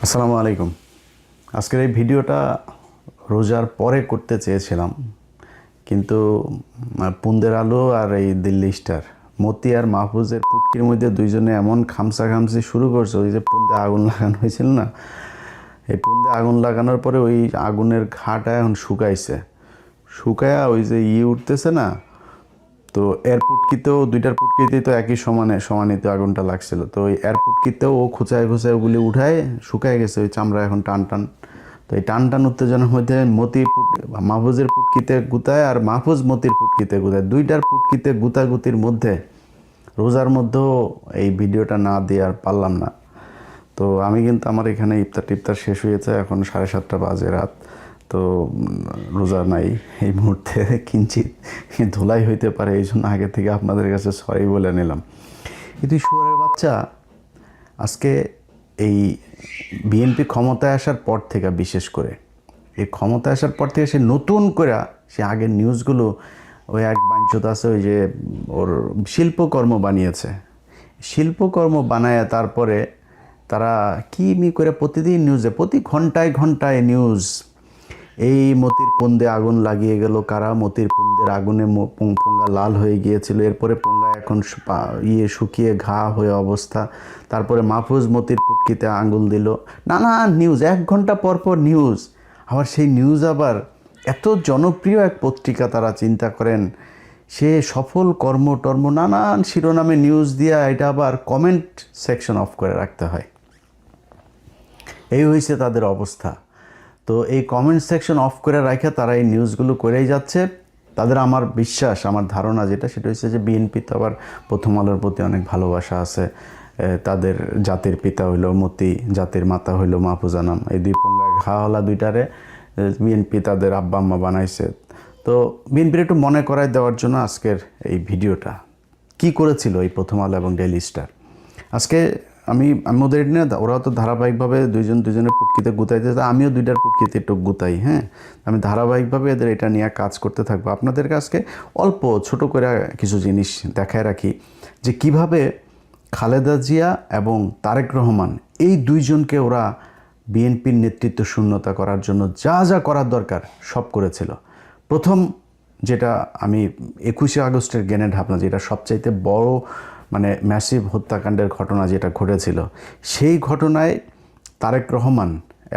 আসসালামু আলাইকুম। আজকের এই ভিডিওটা রোজার পরে করতে চেয়েছিলাম, কিন্তু পুন্দের আলো আর এই দিল্লি স্টার মতি আর মাহফুজের পুটকির মধ্যে দুইজনে এমন খামসাখামসি শুরু করছে। ওই যে পুন্দে আগুন লাগানো হয়েছিল না, এই পুন্দে আগুন লাগানোর পরে ওই আগুনের ঘাটা এখন শুকায়া ওই যে উঠতেছে না, তো এর পুটকিতেও দুইটার পুটকিতেই তো একই সমানই তো আগুনটা লাগছিল। তো ওই এর পুটকিতেও ও খুচায় ওগুলি উঠায় শুকায় গেছে, ওই চামড়া এখন টান টান। তো এই টান টান উত্তেজনার মধ্যে মাহফুজের পুটকিতে গুতায় আর মাহফুজ মতির পুটকিতে গুতায়, দুইটার পুটকিতে গুতাগুতির মধ্যে রোজার মধ্যেও এই ভিডিওটা না দিয়ে আর পারলাম না। তো আমি কিন্তু আমার এখানে ইফতার টিফতার শেষ হয়েছে, এখন 7:30 বাজে রাত। তো রোজা নাই এই মুহূর্তে, কিঞ্চিত ধুলাই হইতে পারে, এই জন্য আগে থেকে আপনাদের কাছে সরি বলে নিলাম। কিন্তু শুয়োরের বাচ্চা আজকে এই বিএনপি ক্ষমতায় আসার পর থেকে, বিশেষ করে এই ক্ষমতায় আসার পর থেকে সে নতুন করে সে আগের নিউজগুলো, ওই এক বাঞ্চত আছে ওই যে ওর শিল্পকর্ম বানিয়েছে, শিল্পকর্ম বানায় তারপরে তারা কি করে প্রতিদিন নিউজে, প্রতি ঘন্টায় ঘন্টায় নিউজ। এই মতির পুন্দে আগুন লাগিয়ে গেল কারা, মতির পুন্দের আগুনে পোঙ্গা লাল হয়ে গিয়েছিল, এরপরে পোঙ্গা এখন শুকিয়ে ঘা হয়ে অবস্থা। তারপরে মাহফুজ মতির পুটকিতে আঙুল দিল, নানা নিউজ, 1 ঘন্টা পর পর নিউজ। আবার সেই নিউজ আবার এত জনপ্রিয় এক পত্রিকা, তারা চিন্তা করেন সে সফল কর্মটর্ম নানান শিরোনামে নিউজ দিয়া এটা আবার কমেন্ট সেকশন অফ করে রাখতে হয়। এই হয়েছে তাদের অবস্থা। তো এই কমেন্ট সেকশন অফ করে রাখে তারা এই নিউজগুলো করেই যাচ্ছে। তাদের আমার বিশ্বাস, আমার ধারণা যেটা, সেটা হচ্ছে যে বিএনপি তো আবার প্রথম আলোর প্রতি অনেক ভালোবাসা আছে। তাদের জাতির পিতা হইল মতি, জাতির মাতা হইল মাহফুজা নাম, এই দুই পোঙ্গা ঘা হলা দুইটারে বিএনপি তাদের আব্বা আম্মা বানাইছে। তো বিএনপির একটু মনে করায় দেওয়ার জন্য আজকের এই ভিডিওটা। কি করেছিল এই প্রথম আলো এবং ডেইলি স্টার আজকে, আমি ওদের নিয়ে, ওরাও তো ধারাবাহিকভাবে দুজনের পুটকিতে গুতাইতে, আমিও দুইটার পুটকিতে একটু গুতাই। হ্যাঁ, আমি ধারাবাহিকভাবে এদের এটা নিয়ে কাজ করতে থাকবো। আপনাদের কাছে অল্প ছোট করে কিছু জিনিস দেখায় রাখি যে কিভাবে খালেদা জিয়া এবং তারেক রহমান এই দুইজনকে ওরা বিএনপির নেতৃত্ব শূন্যতা করার জন্য যা যা করার দরকার সব করেছিল। প্রথম যেটা আমি 21শে আগস্টের জ্ঞানে ঢাবনা, যেটা সবচাইতে বড় মানে ম্যাসিভ হত্যাকাণ্ডের ঘটনা যেটা ঘটেছিল, সেই ঘটনায় তারেক রহমান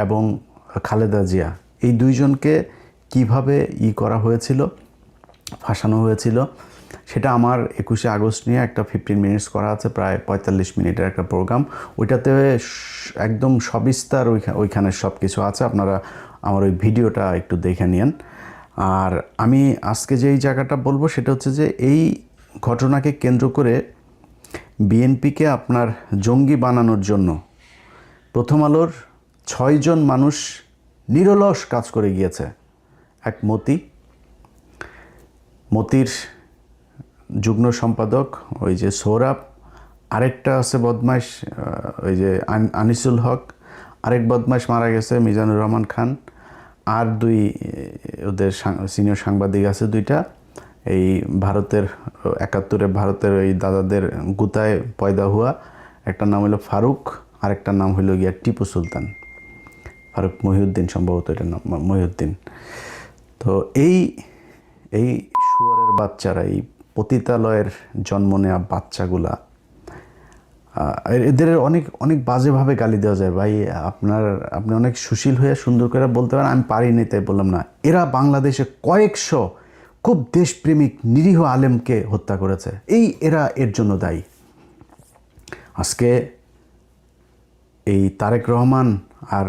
এবং খালেদা জিয়া এই দুইজনকে কিভাবে করা হয়েছিল, ফাঁসানো হয়েছিল, সেটা আমার 21শে আগস্ট নিয়ে একটা 15 মিনিটস করা আছে, প্রায় 45 মিনিটের একটা প্রোগ্রাম। ওইটাতে একদম সবিস্তার ওইখানে সব কিছু আছে, আপনারা আমার ওই ভিডিওটা একটু দেখে নিন। আর আমি আজকে যেই জায়গাটা বলবো সেটা হচ্ছে যে এই ঘটনাকে কেন্দ্র করে বিএনপিকে আপনার জঙ্গি বানানোর জন্য প্রথম আলোর 6 জন মানুষ নিরলস কাজ করে গিয়েছে। এক মতির যুগ্ম সম্পাদক ওই যে সৌরভ, আরেকটা আছে বদমাইশ ওই যে আনিসুল হক, আরেক বদমাইশ মারা গেছে মিজানুর রহমান খান, আর দুই ওদের সিনিয়র সাংবাদিক আছে দুইটা, এই ভারতের 71-এ ভারতের ওই দাদাদের গুতায় পয়দা হওয়া, একটা নাম হলো ফারুক, আরেকটা নাম হলো গিয়া টিপু সুলতান, ফারুক মহিউদ্দিন সম্ভবত, এটার নাম মহিউদ্দিন। তো এই শুয়োরের বাচ্চারা, এই পতিতালয়ের জন্ম নেওয়া বাচ্চাগুলা, এদের অনেক অনেক বাজেভাবে গালি দেওয়া যায়। ভাই আপনি অনেক সুশীল হয়ে সুন্দর করে বলতে পারেন, আমি পারিনি তাই বললাম না। এরা বাংলাদেশে কয়েকশো খুব দেশপ্রেমিক নিরীহ আলেমকে হত্যা করেছে, এরা এর জন্য দায়ী। আজকে এই তারেক রহমান আর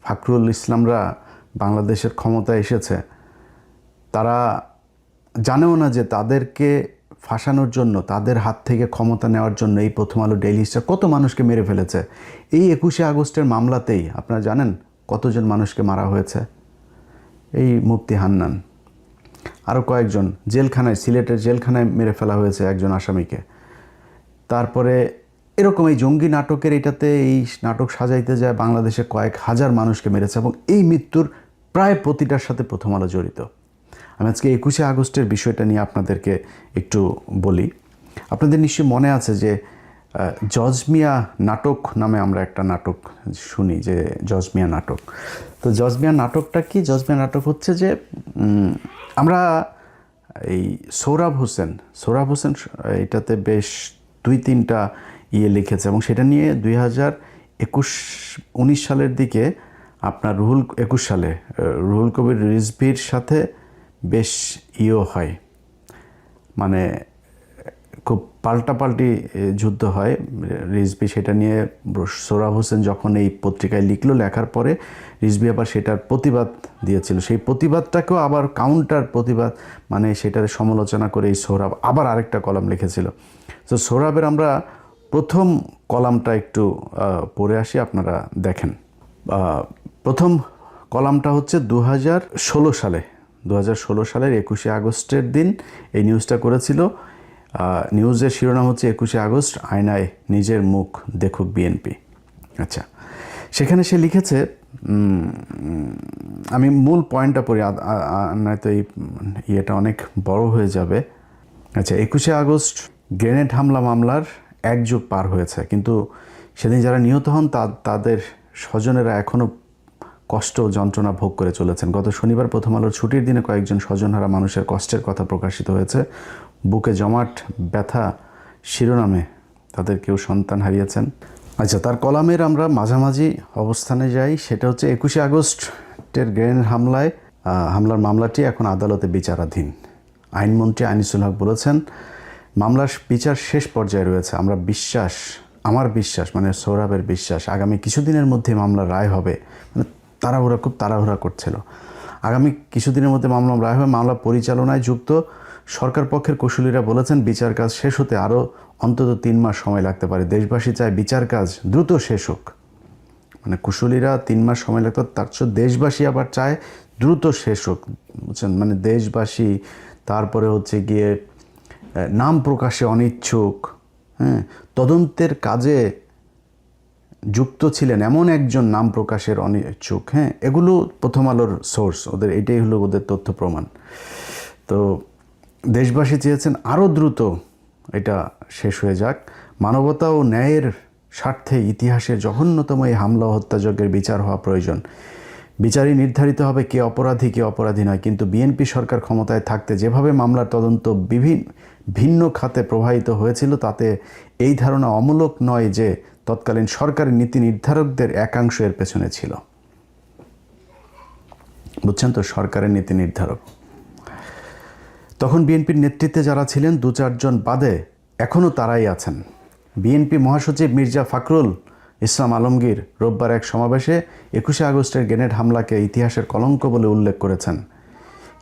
ফাকরুল ইসলামরা বাংলাদেশের ক্ষমতায় এসেছে, তারা জানেও না যে তাদেরকে ফাঁসানোর জন্য, তাদের হাত থেকে ক্ষমতা নেওয়ার জন্য এই প্রথম আলো ডেইলি স্টার কত মানুষকে মেরে ফেলেছে। এই 21শে আগস্টের মামলাতেই আপনারা জানেন কতজন মানুষকে মারা হয়েছে। এই মুফতি হান্নান, আরও কয়েকজন জেলখানায়, সিলেটের জেলখানায় মেরে ফেলা হয়েছে একজন আসামিকে। তারপরে এরকম এই জঙ্গি নাটকের এটাতে, এই নাটক সাজাইতে যায় বাংলাদেশে কয়েক হাজার মানুষকে মেরেছে, এবং এই মৃত্যুর প্রায় প্রতিটার সাথে প্রথম আলো জড়িত। আমি আজকে 21শে আগস্টের বিষয়টা নিয়ে আপনাদেরকে একটু বলি। আপনাদের নিশ্চয়ই মনে আছে যে জজ মিয়া নাটক নামে আমরা একটা নাটক শুনি, যে জজ মিয়া নাটক। তো জজ মিয়া নাটকটা কি? জজ মিয়া নাটক হচ্ছে যে আমরা এই সোহরাব হোসেন এটাতে বেশ 2-3টা লিখেছে, এবং সেটা নিয়ে 2019 সালের দিকে আপনার 21 সালে রুহুল কবির রিজভির সাথে বেশ হয়, মানে খুব পাল্টাপাল্টি যুদ্ধ হয়। রিজভি সেটা নিয়ে, সোহরাব হোসেন যখন এই পত্রিকায় লিখলো, লেখার পরে রিজভি আবার সেটার প্রতিবাদ দিয়েছিল। সেই প্রতিবাদটাকেও আবার কাউন্টার প্রতিবাদ, মানে সেটার সমালোচনা করে এই সোহরাব আবার আরেকটা কলাম লিখেছিল। তো সোহরাবের আমরা প্রথম কলামটা একটু পড়ে আসি, আপনারা দেখেন। প্রথম কলামটা হচ্ছে 2016 সালের 21শে আগস্টের দিন এই নিউজটা করেছিল। নিউজের শিরোনাম হচ্ছে 21শে আগস্ট, আয়নায় নিজের মুখ দেখুক বিএনপি। আচ্ছা, সেখানে সে লিখেছে, আমি মূল পয়েন্টটা পড়ি, নয়তো এই ইয়েটা অনেক বড় হয়ে যাবে। আচ্ছা, 21শে আগস্ট গ্রেনেড হামলা মামলার 1 যুগ পার হয়েছে, কিন্তু সেদিন যারা নিহত হন তাদের স্বজনেরা এখনও কষ্ট ও যন্ত্রণা ভোগ করে চলেছেন। গত শনিবার প্রথম আলোর ছুটির দিনে কয়েকজন স্বজনহারা মানুষের কষ্টের কথা প্রকাশিত হয়েছে। বুকে জমাট ব্যথা শিরোনামে তাদের কেউ সন্তান হারিয়েছেন। আচ্ছা, তার কলামের আমরা মাঝামাঝি অবস্থানে যাই। সেটা হচ্ছে 21শে আগস্টের গ্রেনেড হামলার মামলাটি এখন আদালতে বিচারাধীন। আইনমন্ত্রী আনিসুল হক বলেছেন, মামলার বিচার শেষ পর্যায়ে রয়েছে। আমার বিশ্বাস, মানে সোহরাবের বিশ্বাস, আগামী কিছুদিনের মধ্যে মামলার রায় হবে। মানে খুব তাড়াহুড়া করছিল। আগামী কিছুদিনের মধ্যে মামলা রায় হবে। মামলা পরিচালনায় যুক্ত সরকার পক্ষের কুশলীরা বলেছেন, বিচার কাজ শেষ হতে আরও অন্তত 3 মাস সময় লাগতে পারে। দেশবাসী চায় বিচার কাজ দ্রুত শেষ হোক। মানে কুশলীরা 3 মাস সময় লাগতো, তার চেয়ে দেশবাসী আবার চায় দ্রুত শেষ হোক, বুঝছেন? মানে দেশবাসী, তারপরে হচ্ছে গিয়ে নাম প্রকাশে অনিচ্ছুক, তদন্তের কাজে যুক্ত ছিলেন এমন একজন নাম প্রকাশের অনিচ্ছুক, এগুলো প্রথম আলোর সোর্স, এটাই হলো ওদের তথ্য প্রমাণ। তো দেশবাসী চেয়েছেন আরও দ্রুত এটা শেষ হয়ে যাক। মানবতা ও ন্যায়ের স্বার্থে ইতিহাসের জঘন্যতম এই হামলা ও হত্যাযজ্ঞের বিচার হওয়া প্রয়োজন। বিচারই নির্ধারিত হবে কে অপরাধী কে অপরাধী নয়। কিন্তু বিএনপি সরকার ক্ষমতায় থাকতে যেভাবে মামলার তদন্ত ভিন্ন খাতে প্রবাহিত হয়েছিল, তাতে এই ধারণা অমূলক নয় যে তৎকালীন সরকারি নীতি নির্ধারকদের একাংশ এর পেছনে ছিল। বুঝছেন তো, সরকারের নীতি নির্ধারক। তখন বিএনপির নেতৃত্বে যারা ছিলেন 2-4 জন বাদে এখনও তারাই আছেন। বিএনপি মহাসচিব মির্জা ফখরুল ইসলাম আলমগীর রোববার এক সমাবেশে 21শে আগস্টের গ্রেনেড হামলাকে ইতিহাসের কলঙ্ক বলে উল্লেখ করেছেন।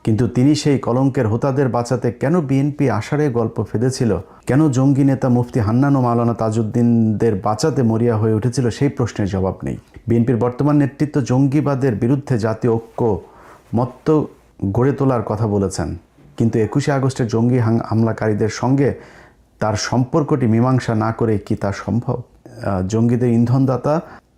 কিন্তু তিনি সেই কলঙ্কের হোতাদের বাঁচাতে কেন বিএনপি আষাঢ়ে গল্প ফেঁদেছিল, কেন জঙ্গি নেতা মুফতি হান্নান ও মাওলানা তাজউদ্দিনদের বাঁচাতে মরিয়া হয়ে উঠেছিল, সেই প্রশ্নের জবাব নেই। বিএনপির বর্তমান নেতৃত্ব জঙ্গিবাদের বিরুদ্ধে জাতীয় ঐক্যমত্য গড়ে তোলার কথা বলেছেন, কিন্তু 21শে আগস্টের জঙ্গি হামলাকারীদের সঙ্গে তার সম্পর্কটি মীমাংসা না করে কি তা সম্ভব? জঙ্গিদের ইন্ধনদাতা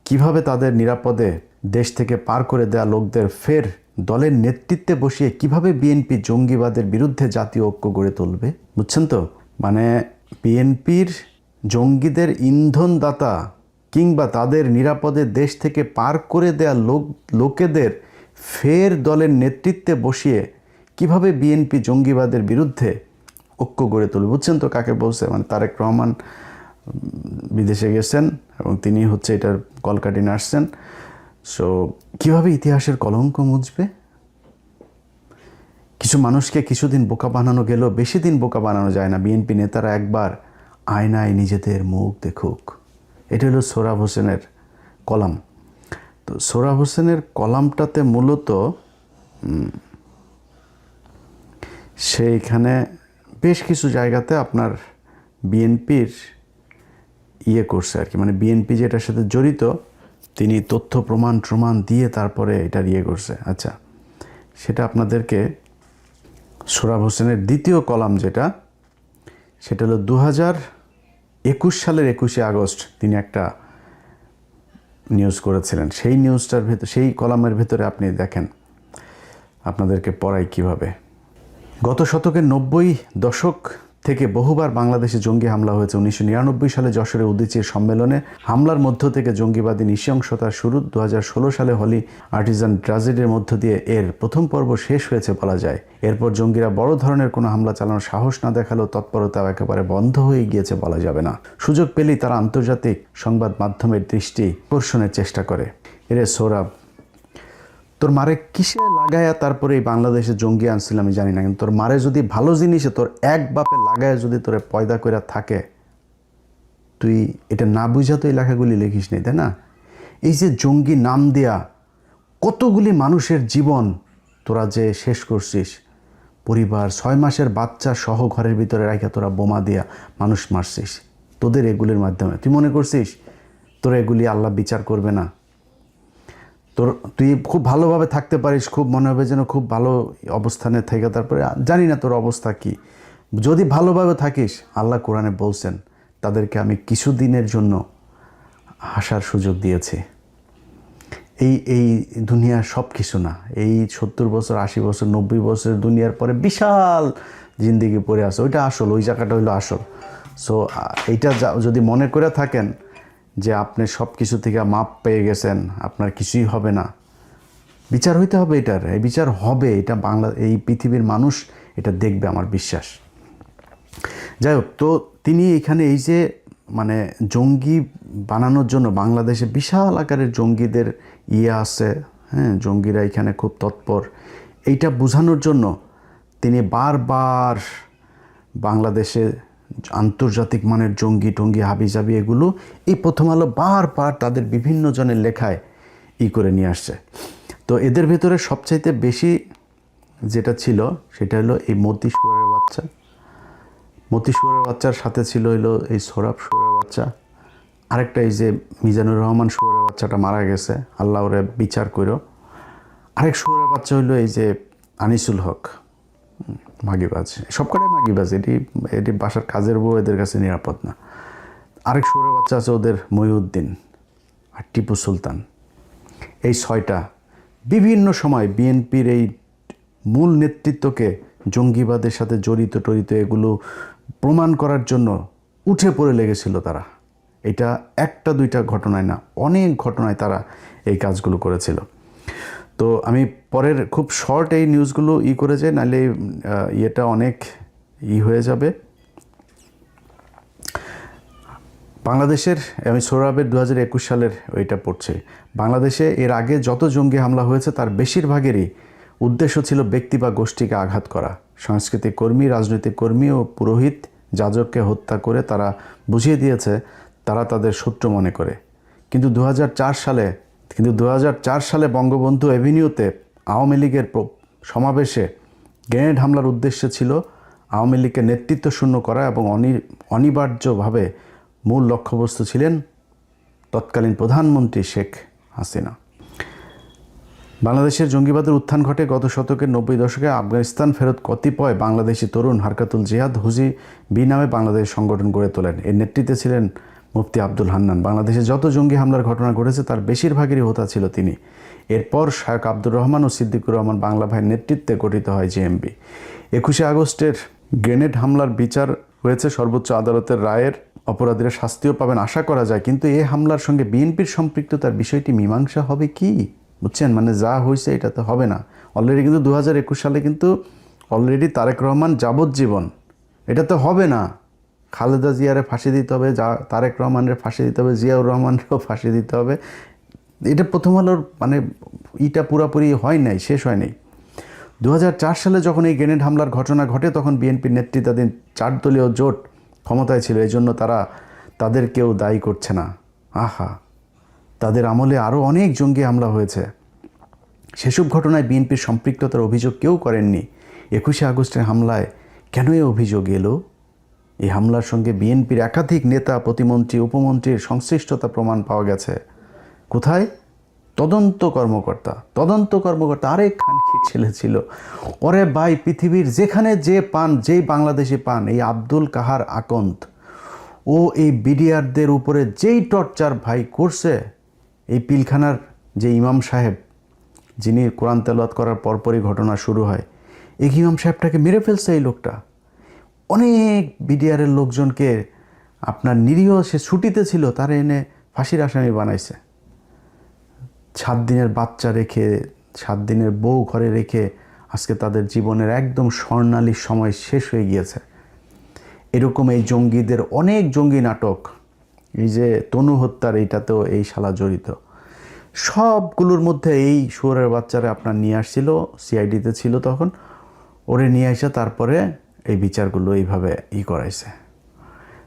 কিভাবে তাদের নিরাপদে দেশ থেকে পার করে দেয়া লোকদের ফের দলের নেতৃত্বে বসিয়ে কিভাবে বিএনপি জঙ্গিবাদের বিরুদ্ধে জাতীয় ঐক্য গড়ে তুলবে? বুঝছেন তো, মানে বিএনপির জঙ্গিদের ইন্ধনদাতা কিংবা তাদের নিরাপদে দেশ থেকে পার করে দেয়া লোকেদের ফের দলের নেতৃত্বে বসিয়ে কিভাবে বিএনপি জঙ্গিবাদের বিরুদ্ধে ঐক্য গড়ে তুলবে? বুঝছেন তো কাকে বলছে? মানে তারেক রহমান বিদেশে গেছেন এবং তিনি হচ্ছে এটার কলকাঠি নাড়ছেন। সো কীভাবে ইতিহাসের কলঙ্ক মুছবে? কিছু মানুষকে কিছুদিন বোকা বানানো গেল, বেশি দিন বোকা বানানো যায় না। বিএনপি নেতারা একবার আয়নায় নিজেদের মুখ দেখুক। এটা হলো সোহরাব হোসেনের কলাম। তো সোহরাব হোসেনের কলামটাতে মূলত সেইখানে বেশ কিছু জায়গাতে আপনার বিএনপির করছে আর কি, মানে বিএনপি যেটার সাথে জড়িত তিনি তথ্য প্রমাণ দিয়ে তারপরে এটার করছে। আচ্ছা, সেটা আপনাদেরকে সোহরাব হোসেনের দ্বিতীয় কলাম যেটা, সেটা হলো 2021 সালের 21শে আগস্ট তিনি একটা নিউজ করেছিলেন। সেই নিউজটার ভেতর, সেই কলামের ভেতরে আপনি দেখেন, আপনাদেরকে পড়াই কিভাবে। গত শতকের 90 দশক থেকে বহুবার বাংলাদেশে জঙ্গি হামলা হয়েছে। 1999 সালে যশোরে উদীচীর সম্মেলনে হামলার মধ্য থেকে জঙ্গিবাদী নৃশংসতার শুরু। 2016 সালে হলি আর্টিজান ট্র্যাজেডির মধ্য দিয়ে এর প্রথম পর্ব শেষ হয়েছে বলা যায়। এরপর জঙ্গিরা বড় ধরনের কোনো হামলা চালানোর সাহস না দেখালেও তৎপরতাও একেবারে বন্ধ হয়ে গিয়েছে বলা যাবে না। সুযোগ পেলেই তারা আন্তর্জাতিক সংবাদ মাধ্যমের দৃষ্টি আকর্ষণের চেষ্টা করে। এরে সোহরাব, তোর মারে কিসে লাগায়া তারপরে এই বাংলাদেশে জঙ্গি আনছিল আমি জানি না, কিন্তু তোর মারে যদি ভালো জিনিসে তোর এক বাপে লাগায় যদি তোরে পয়দা করে থাকে, তুই এটা না বুঝা তো এই লেখাগুলি লিখিস নি, তাই না? এই যে জঙ্গি নাম দেয়া কতগুলি মানুষের জীবন তোরা যে শেষ করছিস, পরিবার 6 মাসের বাচ্চা সহ ঘরের ভিতরে রাখা তোরা বোমা দিয়া মানুষ মারছিস তোদের এগুলির মাধ্যমে। তুই মনে করছিস তোরা এগুলি আল্লাহ বিচার করবে না? তুই খুব ভালোভাবে থাকতে পারিস, খুব মনে হবে যেন খুব ভালো অবস্থানে থেকে, তারপরে জানি না তোর অবস্থা কি। যদি ভালোভাবে থাকিস, আল্লাহ কোরআনে বলছেন তাদেরকে আমি কিছুদিনের জন্য হাসার সুযোগ দিয়েছি। এই দুনিয়ার সব কিছু না। এই 70 বছর 80 বছর 90 বছরের দুনিয়ার পরে বিশাল জিন্দিগি পড়ে আছে, ওইটা আসল, ওই জায়গাটা হইলো আসল। সো এইটা যদি মনে করে থাকেন যে আপনি সব কিছু থেকে মাপ পেয়ে গেছেন, আপনার কিছুই হবে না, বিচার হইতে হবে। এই বিচার হবে, এটা এই পৃথিবীর মানুষ এটা দেখবে, আমার বিশ্বাস। যাই হোক, তো তিনি এখানে এই যে মানে জঙ্গি বানানোর জন্য বাংলাদেশে বিশাল আকারের জঙ্গিদের আছে, হ্যাঁ, জঙ্গিরা এখানে খুব তৎপর, এইটা বোঝানোর জন্য তিনি বারবার বাংলাদেশে আন্তর্জাতিক মানের জঙ্গি হাবিজাবি এগুলো এই প্রথম আলো বারবার তাদের বিভিন্ন জনের লেখায় করে নিয়ে আসছে। তো এদের ভেতরে সবচাইতে বেশি যেটা ছিল সেটা হলো এই মতি শুয়োরের বাচ্চার সাথে ছিল হলো এই সোহরাব শুয়োরের বাচ্চা, আরেকটা এই যে মিজানুর রহমান শুয়োরের বাচ্চাটা মারা গেছে, আল্লাহ ওরে বিচার করো। আরেক শুয়োরের বাচ্চা হইলো এই যে আনিসুল হক, মাগিবাজ, সবকটাই মাগিবাজ, এটি বাসার কাজের বউ, এদের কাছে নিরাপদ না। আরেক শুয়োরের বাচ্চা আছে ওদের মহিউদ্দিন আর টিপু সুলতান। এই 6টা বিভিন্ন সময় বিএনপির এই মূল নেতৃত্বকে জঙ্গিবাদের সাথে জড়িত এগুলো প্রমাণ করার জন্য উঠে পড়ে লেগেছিল তারা। এটা একটা দুইটা ঘটনায় না, অনেক ঘটনায় তারা এই কাজগুলো করেছিল। তো আমি পরের খুব শর্ট এই নিউজগুলো করে যাই, নাহলে ইয়েটা অনেক হয়ে যাবে। বাংলাদেশের, আমি সোহরাবের 2021 সালের ওইটা পড়ছে। বাংলাদেশে এর আগে যত জঙ্গি হামলা হয়েছে তার বেশিরভাগেরই উদ্দেশ্য ছিল ব্যক্তি বা গোষ্ঠীকে আঘাত করা। সাংস্কৃতিক কর্মী, রাজনৈতিক কর্মী ও পুরোহিত যাজককে হত্যা করে তারা বুঝিয়ে দিয়েছে তারা তাদের শত্রু মনে করে। কিন্তু 2004 সালে বঙ্গবন্ধু এভিনিউতে আওয়ামী লীগের সমাবেশে গ্রেনেড হামলার উদ্দেশ্য ছিল আওয়ামী লীগকে নেতৃত্ব শূন্য করা এবং অনিবার্যভাবে মূল লক্ষ্যবস্তু ছিলেন তৎকালীন প্রধানমন্ত্রী শেখ হাসিনা। বাংলাদেশের জঙ্গিবাদের উত্থান ঘটে গত শতকের 90 দশকে। আফগানিস্তান ফেরত কতিপয় বাংলাদেশি তরুণ হারকাতুল জিহাদ হুজি বি নামে বাংলাদেশ সংগঠন গড়ে তোলেন। এর নেতৃত্বে ছিলেন মুফতি আব্দুল হান্নান। বাংলাদেশে যত জঙ্গি হামলার ঘটনা ঘটেছে তার বেশিরভাগেরই হোতা ছিল তিনি। এরপর শায়খ আব্দুর রহমান ও সিদ্দিকুর রহমান বাংলা ভাইয়ের নেতৃত্বে গঠিত হয় জেএমবি। 21 আগস্টের গ্রেনেড হামলার বিচার হয়েছে সর্বোচ্চ আদালতের রায়ের, অপরাধীরা শাস্তিও পাবেন আশা করা যায়। কিন্তু এই হামলার সঙ্গে বিএনপির সম্পৃক্ততার বিষয়টি মীমাংসা হবে কি? বুঝছেন, মানে যা হয়েছে এটা তো হবে না। অলরেডি কিন্তু 2021 সালে কিন্তু অলরেডি তারেক রহমান যাবজ্জীবন, এটা তো হবে না। খালেদা জিয়ারে ফাঁসি দিতে হবে, তারেক রহমানের ফাঁসি দিতে হবে, জিয়াউর রহমানকেও ফাঁসি দিতে হবে। এটা প্রথম আলোর মানে পুরাপুরি হয় নাই, শেষ হয় নাই। 2004 সালে যখন এই গ্রেনেড হামলার ঘটনা ঘটে তখন বিএনপির নেতৃত্বাধীন 4 দলীয় জোট ক্ষমতায় ছিল, এই জন্য তাদের কেউ দায়ী করছে না। আহা, তাদের আমলে আরও অনেক জঙ্গি হামলা হয়েছে, সেসব ঘটনায় বিএনপির সম্পৃক্ততার অভিযোগ কেউ করেননি। 21 আগস্টের হামলায় কেন এই অভিযোগ এলো? এই হামলার সঙ্গে বিএনপির একাধিক নেতা, প্রতিমন্ত্রী, উপমন্ত্রীর সংশ্লিষ্টতা প্রমাণ পাওয়া গেছে। কোথায়? তদন্ত কর্মকর্তা আরেক খানকির ছেলে ছিল। ওরে ভাই, পৃথিবীর যেখানে যে পান, যেই বাংলাদেশি পান, এই আব্দুল কাহার আকন্দ ও এই বিডিআরদের উপরে যেই টর্চার ভাই করছে, এই পিলখানার যে ইমাম সাহেব, যিনি কোরআন তেলাওয়াত করার পরপরই ঘটনা শুরু হয়, এই ইমাম সাহেবটাকে মেরে ফেলছে এই লোকটা। অনেক বিডিআরের লোকজনকে আপনার নিরীহ সে ছুটিতে ছিল তারা এনে ফাঁসির আসামি বানাইছে। 7 দিনের বাচ্চা রেখে 7 দিনের বউ ঘরে রেখে আজকে তাদের জীবনের একদম স্বর্ণালী সময় শেষ হয়ে গিয়েছে। এরকম এই জঙ্গিদের অনেক জঙ্গি নাটক, এই যে তনু হত্যার এইটাতেও এই শালা জড়িত, সবগুলোর মধ্যে এই শুয়োরের বাচ্চারা আপনার নিয়ে আসছিল, সিআইডিতে ছিল তখন, ওরে নিয়ে এসে তারপরে এই বিচারগুলো এইভাবে করাইছে।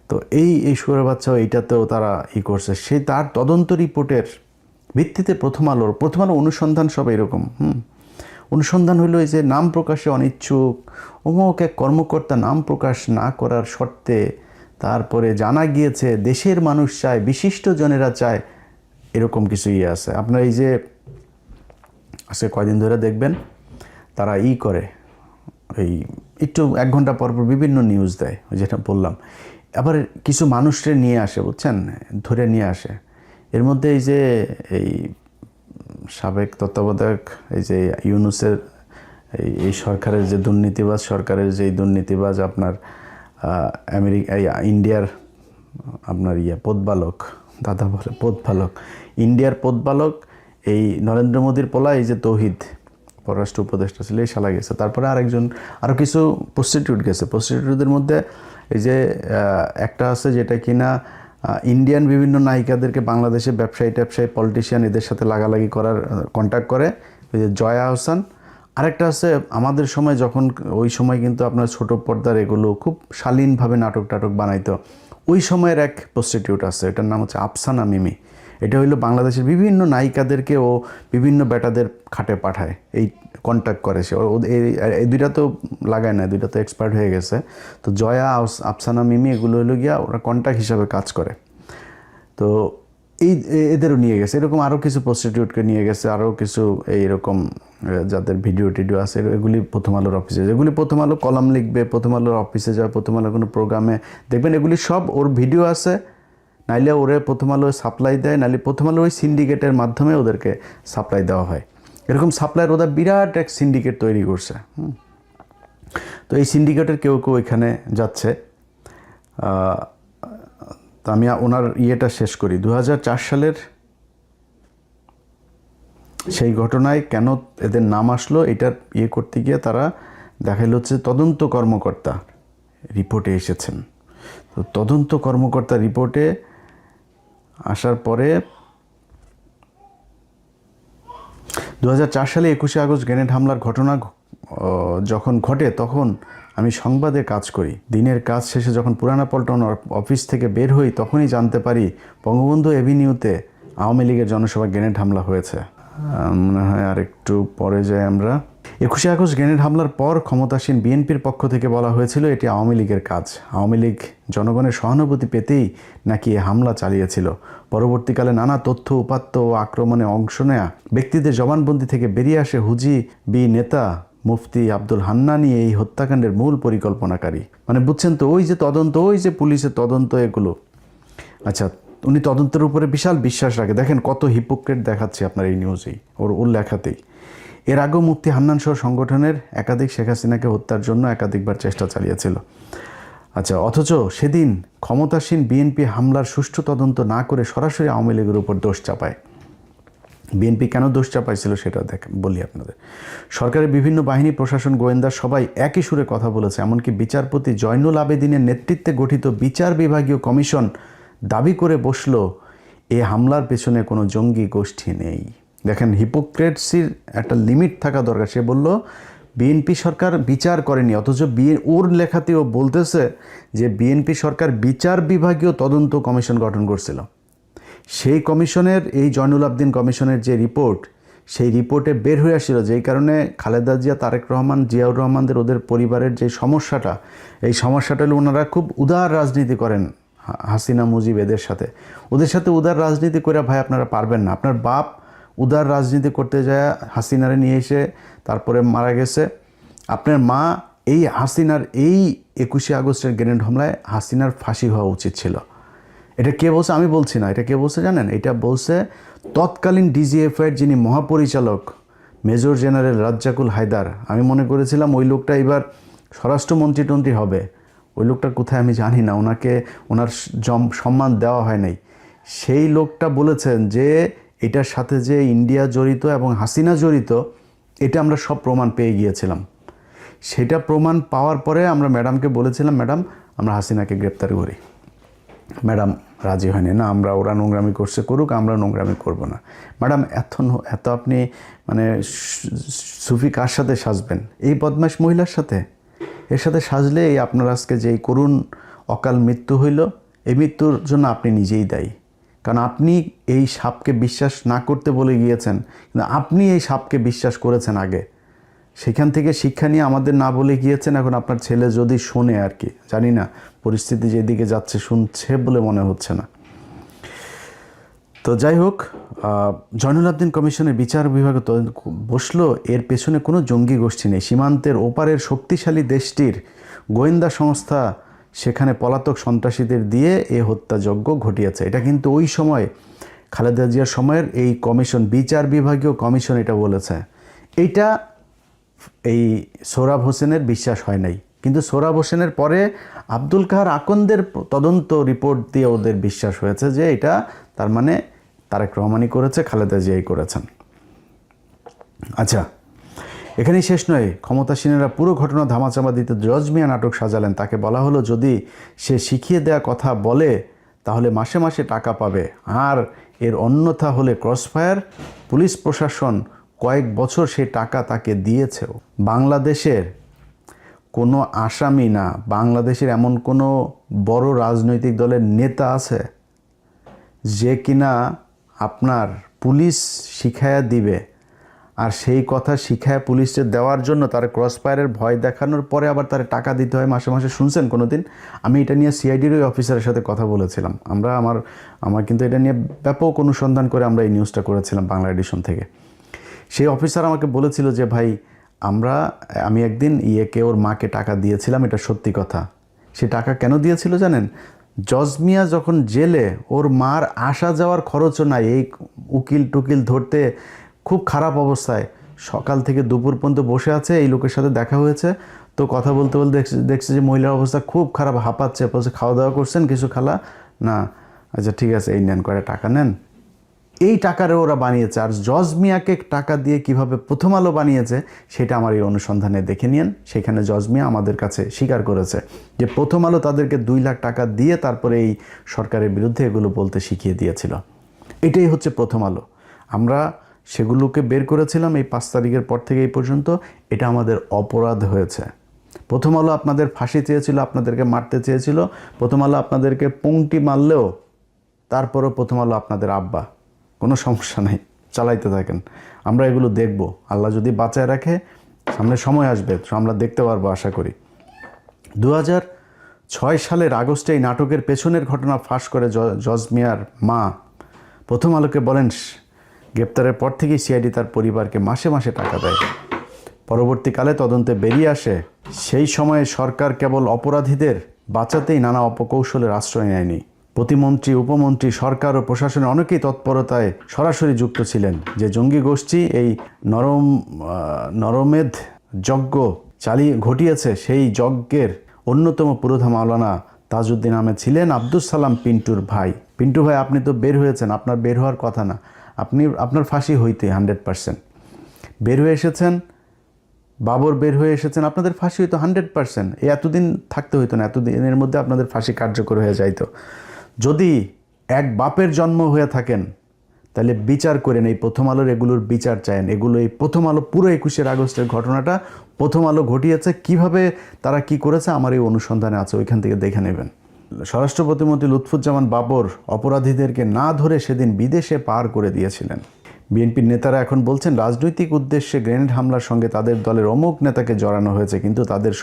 তো এই শুয়োরের বাচ্চাও এইটাতেও তারা করছে। সে তার তদন্ত রিপোর্টের ভিত্তিতে প্রথম আলো অনুসন্ধান সব এরকম অনুসন্ধান হইল এই যে নাম প্রকাশে অনিচ্ছুক অমুক এক কর্মকর্তা নাম প্রকাশ না করার শর্তে তারপরে জানা গিয়েছে দেশের মানুষ চায়, বিশিষ্ট জনেরা চায়, এরকম কিছু আছে। আপনার এই যে আজকে কয়দিন ধরে দেখবেন তারা করে এই একটু 1 ঘন্টা পর পর বিভিন্ন নিউজ দেয়, যেটা বললাম। আবার কিছু মানুষকে নিয়ে আসে, বুঝছেন, ধরে নিয়ে আসে। এর মধ্যে এই যে এই সাবেক তত্ত্বাবধায়ক এই যে ইউনূসের এই সরকারের যে দুর্নীতিবাজ আপনার ইন্ডিয়ার আপনার পদবালক, দাদা বলে পদবালক, ইন্ডিয়ার পদবালক, এই নরেন্দ্র মোদীর পোলা, এই যে তৌহিদ পররাষ্ট্র উপদেষ্টা ছিল, এই শালা গেছে। তারপরে আরও কিছু প্রস্টিটিউট গেছে। প্রস্টিটিউটদের মধ্যে এই যে একটা আছে যেটা কিনা ইন্ডিয়ান বিভিন্ন নায়িকাদেরকে বাংলাদেশে ব্যবসায়ী পলিটিশিয়ান এদের সাথে লাগালাগি করার কন্ট্যাক্ট করে, ওই যে জয়া হোসেন। আরেকটা আছে আমাদের সময়, যখন ওই সময় কিন্তু আপনার ছোট পর্দার এগুলো খুব শালীনভাবে নাটক বানাইতো, ওই সময়ের এক প্রস্টিটিউট আছে, এটার নাম হচ্ছে আফসানা মিমি। এটা হইলো বাংলাদেশের বিভিন্ন নায়িকাদেরকে ও বিভিন্ন বেটাদের খাটে পাঠায়, এই কন্ট্যাক্ট করে সে। এই দুইটা তো লাগায় না, দুইটা তো এক্সপার্ট হয়ে গেছে। তো জয়া আফসানা মিমি এগুলো হলো গিয়া ওরা কন্ট্যাক্ট হিসাবে কাজ করে। তো এদেরও নিয়ে গেছে, এরকম আরও কিছু প্রস্টিটিউটকে নিয়ে গেছে, আরও কিছু এইরকম যাদের ভিডিও টিডিও আছে, এগুলি প্রথম আলোর অফিসে, যেগুলি প্রথম আলো কলাম লিখবে, প্রথম আলোর অফিসে যাবে, প্রথম আলোর কোনো প্রোগ্রামে দেখবেন এগুলি সব ওর ভিডিও আছে, নাইলে ওরে প্রথম আলো সাপ্লাই দেয়, নাইলে প্রথম আলো ওই সিন্ডিকেটের মাধ্যমে ওদেরকে সাপ্লাই দেওয়া হয়। এরকম সাপ্লাইয়ের ওদের বিরাট এক সিন্ডিকেট তৈরি করছে। তো এই সিন্ডিকেটের কেউ এখানে যাচ্ছে। তা আমি ওনার শেষ করি। 2004 সালের সেই ঘটনায় কেন এদের নাম আসলো, এটার করতে গিয়ে তারা দেখাইল হচ্ছে তদন্ত কর্মকর্তা রিপোর্টে এসেছেন। তো তদন্ত কর্মকর্তা রিপোর্টে আসার পরে 2004 সালে 21শে আগস্ট গ্রেনেড হামলার ঘটনা যখন ঘটে তখন আমি সংবাদে কাজ করি। দিনের কাজ শেষে যখন পুরানা পল্টন অফিস থেকে বের হই তখনই জানতে পারি বঙ্গবন্ধু এভিনিউতে আওয়ামী লীগের জনসভা গ্রেনেড হামলা হয়েছে। মনে হয় আর একটু পরে যাই আমরা। 21শে আগস্ট গ্রেনেড হামলার পর ক্ষমতাসীন বিএনপির পক্ষ থেকে বলা হয়েছিল এটি আওয়ামী লীগের কাজ। আওয়ামী লীগ জনগণের সহানুভূতি পেতেই নাকি এ হামলা চালিয়েছিল। পরবর্তীকালে নানা তথ্য উপাত্ত ও আক্রমণে অংশ নেয়া ব্যক্তিদের জবানবন্দি থেকে বেরিয়ে আসে হুজি বি নেতা মুফতি আব্দুল হান্নানি এই হত্যাকাণ্ডের মূল পরিকল্পনাকারী। মানে বুঝছেন তো, ওই যে তদন্ত, ওই যে পুলিশের তদন্ত, এগুলো আচ্ছা, উনি তদন্তের উপরে বিশাল বিশ্বাস রাখে। দেখেন কত হিপোক্রেট দেখাচ্ছে আপনার এই নিউজেই, ওর লেখাতেই। এর আগেও মুফতি হান্নান সহ সংগঠনের একাধিক শেখ হাসিনাকে হত্যার জন্য একাধিকবার চেষ্টা চালিয়েছিল। আচ্ছা, অথচ সেদিন ক্ষমতাসীন বিএনপি হামলার সুষ্ঠু তদন্ত না করে সরাসরি আওয়ামী লীগের উপর দোষ চাপায়। বিএনপি কেন দোষ চাপাইছিল সেটা বলি আপনাদের। সরকারের বিভিন্ন বাহিনী, প্রশাসন, গোয়েন্দা সবাই একই সুরে কথা বলেছে। এমনকি বিচারপতি জয়নুল আবেদিনের নেতৃত্বে গঠিত বিচার বিভাগীয় কমিশন দাবি করে বসলো এ হামলার পেছনে কোনো জঙ্গি গোষ্ঠী নেই। দেখেন, হিপোক্রেটসির একটা লিমিট থাকা দরকার। সে বলল বিএনপি সরকার বিচার করেনি, অথচ ওর লেখাতেও বলতেছে যে বিএনপি সরকার বিচার বিভাগীয় তদন্ত কমিশন গঠন করছিল। সেই কমিশনের, এই জয়নুল আবেদিন কমিশনের যে রিপোর্ট, সেই রিপোর্টে বের হয়ে আসছিল যেই কারণে খালেদা জিয়া, তারেক রহমান, জিয়াউর রহমানদের ওদের পরিবারের যে সমস্যাটা, এই সমস্যাটা হলো ওনারা খুব উদার রাজনীতি করেন হাসিনা মুজিব ওদের সাথে উদার রাজনীতি করে ভাই আপনারা পারবেন না। আপনার বাপ উদার রাজনীতি করতে যায় হাসিনারে নিয়ে এসে তারপরে মারা গেছে। আপনার মা এই হাসিনার এই 21শে আগস্টের গ্রেনেড হামলায় হাসিনার ফাঁসি হওয়া উচিত ছিল। এটা কে বলছে? আমি বলছি না, এটা কে বলছে জানেন? এটা বলছে তৎকালীন ডিজিএফআইয়ের যিনি মহাপরিচালক মেজর জেনারেল রাজ্জাকুল হায়দার। আমি মনে করেছিলাম ওই লোকটা এবার স্বরাষ্ট্রমন্ত্রী হবে, ওই লোকটা কোথায় আমি জানি না, ওনাকে ওনার সম্মান দেওয়া হয় নাই। সেই লোকটা বলেছেন যে এটার সাথে যে ইন্ডিয়া জড়িত এবং হাসিনা জড়িত, এটা আমরা সব প্রমাণ পেয়ে গিয়েছিলাম। সেটা প্রমাণ পাওয়ার পরে আমরা ম্যাডামকে বলেছিলাম, ম্যাডাম আমরা হাসিনাকে গ্রেপ্তার করি। ম্যাডাম রাজি হয়নি, না আমরা ওরা নোংরামি করছে করুক, আমরা নোংরামি করব না। ম্যাডাম এত আপনি মানে সুফি কার সাথে সাজবেন? এই বদমাশ মহিলার সাথে, এর সাথে সাজলে এই আপনার আজকে যে করুণ অকাল মৃত্যু হইল, এই মৃত্যুর জন্য আপনি নিজেই দায়ী। কারণ আপনি এই সাপকে বিশ্বাস না করতে বলে গিয়েছেন, কিন্তু আপনি এই সাপকে বিশ্বাস করেছেন আগে। সেখান থেকে শিক্ষা নিয়ে আমাদের না বলে গিয়েছেন। এখন আপনার ছেলে যদি শোনে, আর কি জানি না, পরিস্থিতি যেদিকে যাচ্ছে শুনছে বলে মনে হচ্ছে না। তো যাই হোক, জয়নুল আবদিন কমিশনের বিচার বিভাগে বসলো, এর পেছনে কোনো জঙ্গি গোষ্ঠী নেই। সীমান্তের ওপারের শক্তিশালী দেশটির গোয়েন্দা সংস্থা সেখানে পলাতক সন্ত্রাসীদের দিয়ে এ হত্যাযজ্ঞ ঘটিয়েছে। এটা কিন্তু ওই সময় খালেদা জিয়ার সময়ের এই কমিশন, বিচার বিভাগীয় কমিশন এটা বলেছে। এইটা এই সোহরাব হোসেনের বিশ্বাস হয় নাই, কিন্তু সোহরাব হোসেনের পরে আব্দুল কাহার আকন্দের তদন্ত রিপোর্ট দিয়ে ওদের বিশ্বাস হয়েছে যে এটা তার মানে তারেক রহমানই করেছে, খালেদা জিয়াই করেছেন। আচ্ছা, এখানেই শেষ নয়। ক্ষমতাসীনেরা পুরো ঘটনা ধামাচাপা দিতে জজ মিয়া নাটক সাজালেন। তাকে বলা হলো যদি সে শিখিয়ে দেয়া কথা বলে তাহলে মাসে মাসে টাকা পাবে, আর এর অন্যথা হলে ক্রসফায়ার। পুলিশ প্রশাসন কয়েক বছর সে টাকা তাকে দিয়েছেও। বাংলাদেশের কোনো আসামি না, বাংলাদেশের এমন কোনো বড় রাজনৈতিক দলের নেতা আছে যে কিনা আপনার পুলিশ শিখায়া দিবে, আর সেই কথা শিখায় পুলিশে দেওয়ার জন্য তার ক্রসফায়ারের ভয় দেখানোর পরে আবার তার টাকা দিতে হয় মাসে মাসে? শুনছেন কোনো দিন? আমি এটা নিয়ে সিআইডির ওই অফিসারের সাথে কথা বলেছিলাম। আমার কিন্তু এটা নিয়ে ব্যাপক অনুসন্ধান করে আমরা এই নিউজটা করেছিলাম বাংলা এডিশন থেকে। সেই অফিসার আমাকে বলেছিল যে ভাই আমি একদিন ওর মাকে টাকা দিয়েছিলাম, এটা সত্যি কথা। সে টাকা কেন দিয়েছিল জানেন? জজ মিয়া যখন জেলে, ওর মার আসা যাওয়ার খরচও নাই, এই উকিল টুকিল ধরতে খুব খারাপ অবস্থায় সকাল থেকে দুপুর পর্যন্ত বসে আছে। এই লোকের সাথে দেখা হয়েছে, তো কথা বলতে বলতে দেখছে যে মহিলার অবস্থা খুব খারাপ, হাঁপাচ্ছে। বলছে খাওয়া দাওয়া করছেন কিছু খালা? না। আচ্ছা ঠিক আছে, এই নেন, করে টাকা নেন। এই টাকারে ওরা বানিয়েছে। আর জজ মিয়াকে টাকা দিয়ে কিভাবে প্রথম আলো বানিয়েছে সেটা আমার এই অনুসন্ধানে দেখে নিন। সেখানে জজ মিয়া আমাদের কাছে স্বীকার করেছে যে প্রথম আলো তাদেরকে 2 লাখ টাকা দিয়ে তারপরে এই সরকারের বিরুদ্ধে এগুলো বলতে শিখিয়ে দিয়েছিল। এটাই হচ্ছে প্রথম আলো। আমরা সেগুলোকে বের করেছিলাম এই 5 তারিখের পর থেকে এই পর্যন্ত। এটা আমাদের অপরাধ হয়েছে। প্রথম আলো আপনাদের ফাঁসি চেয়েছিল, আপনাদেরকে মারতে চেয়েছিল। প্রথম আলো আপনাদেরকে পংক্তি মারলেও তারপরও প্রথম আলো আপনাদের আব্বা। কোনো সমস্যা নেই, চালাইতে থাকেন। আমরা এগুলো দেখব, আল্লাহ যদি বাঁচায় রাখে। সামনে সময় আসবে, আমরা দেখতে পারবো আশা করি। 2006 সালের আগস্টে এই নাটকের পেছনের ঘটনা ফাঁস করে জজ মিয়ার মা প্রথম আলোকে বলেন গ্রেপ্তারের পর থেকেই সিআইডি তার পরিবারকে মাসে মাসে টাকা দেয়। পরবর্তীকালে তদন্তে বেরিয়ে আসে সেই সময়ে সরকার কেবল অপরাধীদের বাঁচাতেই নানা অপকৌশলের আশ্রয় নেয়নি। প্রতিমন্ত্রী, উপমন্ত্রী, সরকার ও প্রশাসনের অনেকেই তৎপরতায় সরাসরি যুক্ত ছিলেন। যে জঙ্গি গোষ্ঠী এই নরমেধ যজ্ঞ ঘটিয়েছে, সেই যজ্ঞের অন্যতম পুরোধা মাওলানা তাজউদ্দিন আহমেদ ছিলেন আব্দুস সালাম পিন্টুর ভাই। পিন্টু ভাই, আপনি তো বের হয়েছেন, আপনার বের হওয়ার কথা না। আপনার ফাঁসি হইতে 100%। বের হয়ে এসেছেন, বাবর বের হয়ে এসেছেন, আপনাদের ফাঁসি হইতো 100%। এতদিন থাকতে হইতো না, এতদিনের মধ্যে আপনাদের ফাঁসি কার্যকর হয়ে যাইতো। যদি এক বাপের জন্ম হয়ে থাকেন তাহলে বিচার করেন, এই প্রথম আলোর এগুলোর বিচার চায়েন। এগুলো এই প্রথম আলো পুরো 21 আগস্টের ঘটনাটা প্রথম আলো ঘটিয়েছে। কিভাবে তারা কি করেছে আমার এই অনুসন্ধানে আছে, ওইখান থেকে দেখে নেবেন। স্বরাষ্ট্র প্রতিমন্ত্রী লুৎফুজ্জামান বাবর অপরাধীদেরকে না ধরে সেদিন বিদেশে পার করে দিয়েছিলেন। বিএনপির নেতারা এখন বলছেন রাজনৈতিক উদ্দেশ্যে গ্রেনেড হামলার সঙ্গে তাদের দলের অমুক নেতাকে জড়ানো হয়েছে, কিন্তু তাদের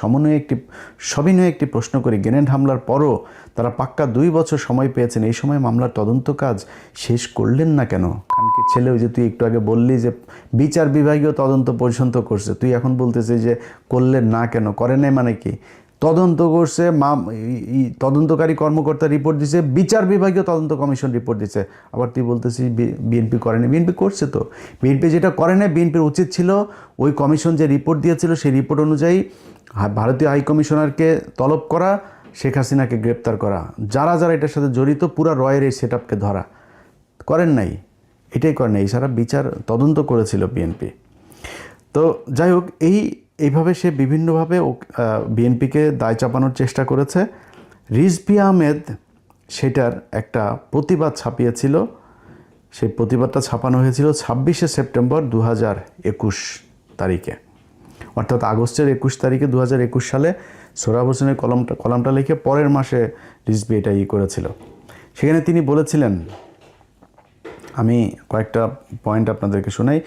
সবিনয়ে একটি প্রশ্ন করি, গ্রেনেড হামলার পরও তারা পাক্কা 2 বছর সময় পেয়েছেন, এই সময় মামলার তদন্ত কাজ শেষ করলেন না কেন? খানকির ছেলে, ওই যে তুই একটু আগে বললি যে বিচার বিভাগীয় তদন্ত পর্যন্ত করছে, তুই এখন বলতেছিস যে করলেন না কেন? করে নাই মানে কি? তদন্ত করছে, তদন্তকারী কর্মকর্তা রিপোর্ট দিছে, বিচার বিভাগীয় তদন্ত কমিশন রিপোর্ট দিছে। আবার তুই বলতেছিস বিএনপি করেনি। বিএনপি করছে তো। বিএনপি যেটা করে না, বিএনপির উচিত ছিল ওই কমিশন যে রিপোর্ট দিয়েছিল সেই রিপোর্ট অনুযায়ী ভারতীয় হাই কমিশনারকে তলব করা, শেখ হাসিনাকে গ্রেপ্তার করা, যারা যারা এটার সাথে জড়িত পুরা রয়ের এই সেট আপকে ধরা, করেন নাই, এটাই করেন নাই। এছাড়া বিচার তদন্ত করেছিল বিএনপি। তো যাই হোক, এইভাবে সে বিভিন্নভাবে বিএনপিকে দায় চাপানোর চেষ্টা করেছে। রিজভী আহমেদ সেটার একটা প্রতিবাদ ছাপিয়েছিল। সেই প্রতিবাদটা ছাপানো হয়েছিল 26শে সেপ্টেম্বর 2021 তারিখে, অর্থাৎ আগস্টের 21 তারিখে 2021 সালে সোহরাব হোসেনের কলামটা লিখে পরের মাসে রিজভী এটা করেছিল। সেখানে তিনি বলেছিলেন, আমি কয়েকটা পয়েন্ট আপনাদেরকে শোনাই।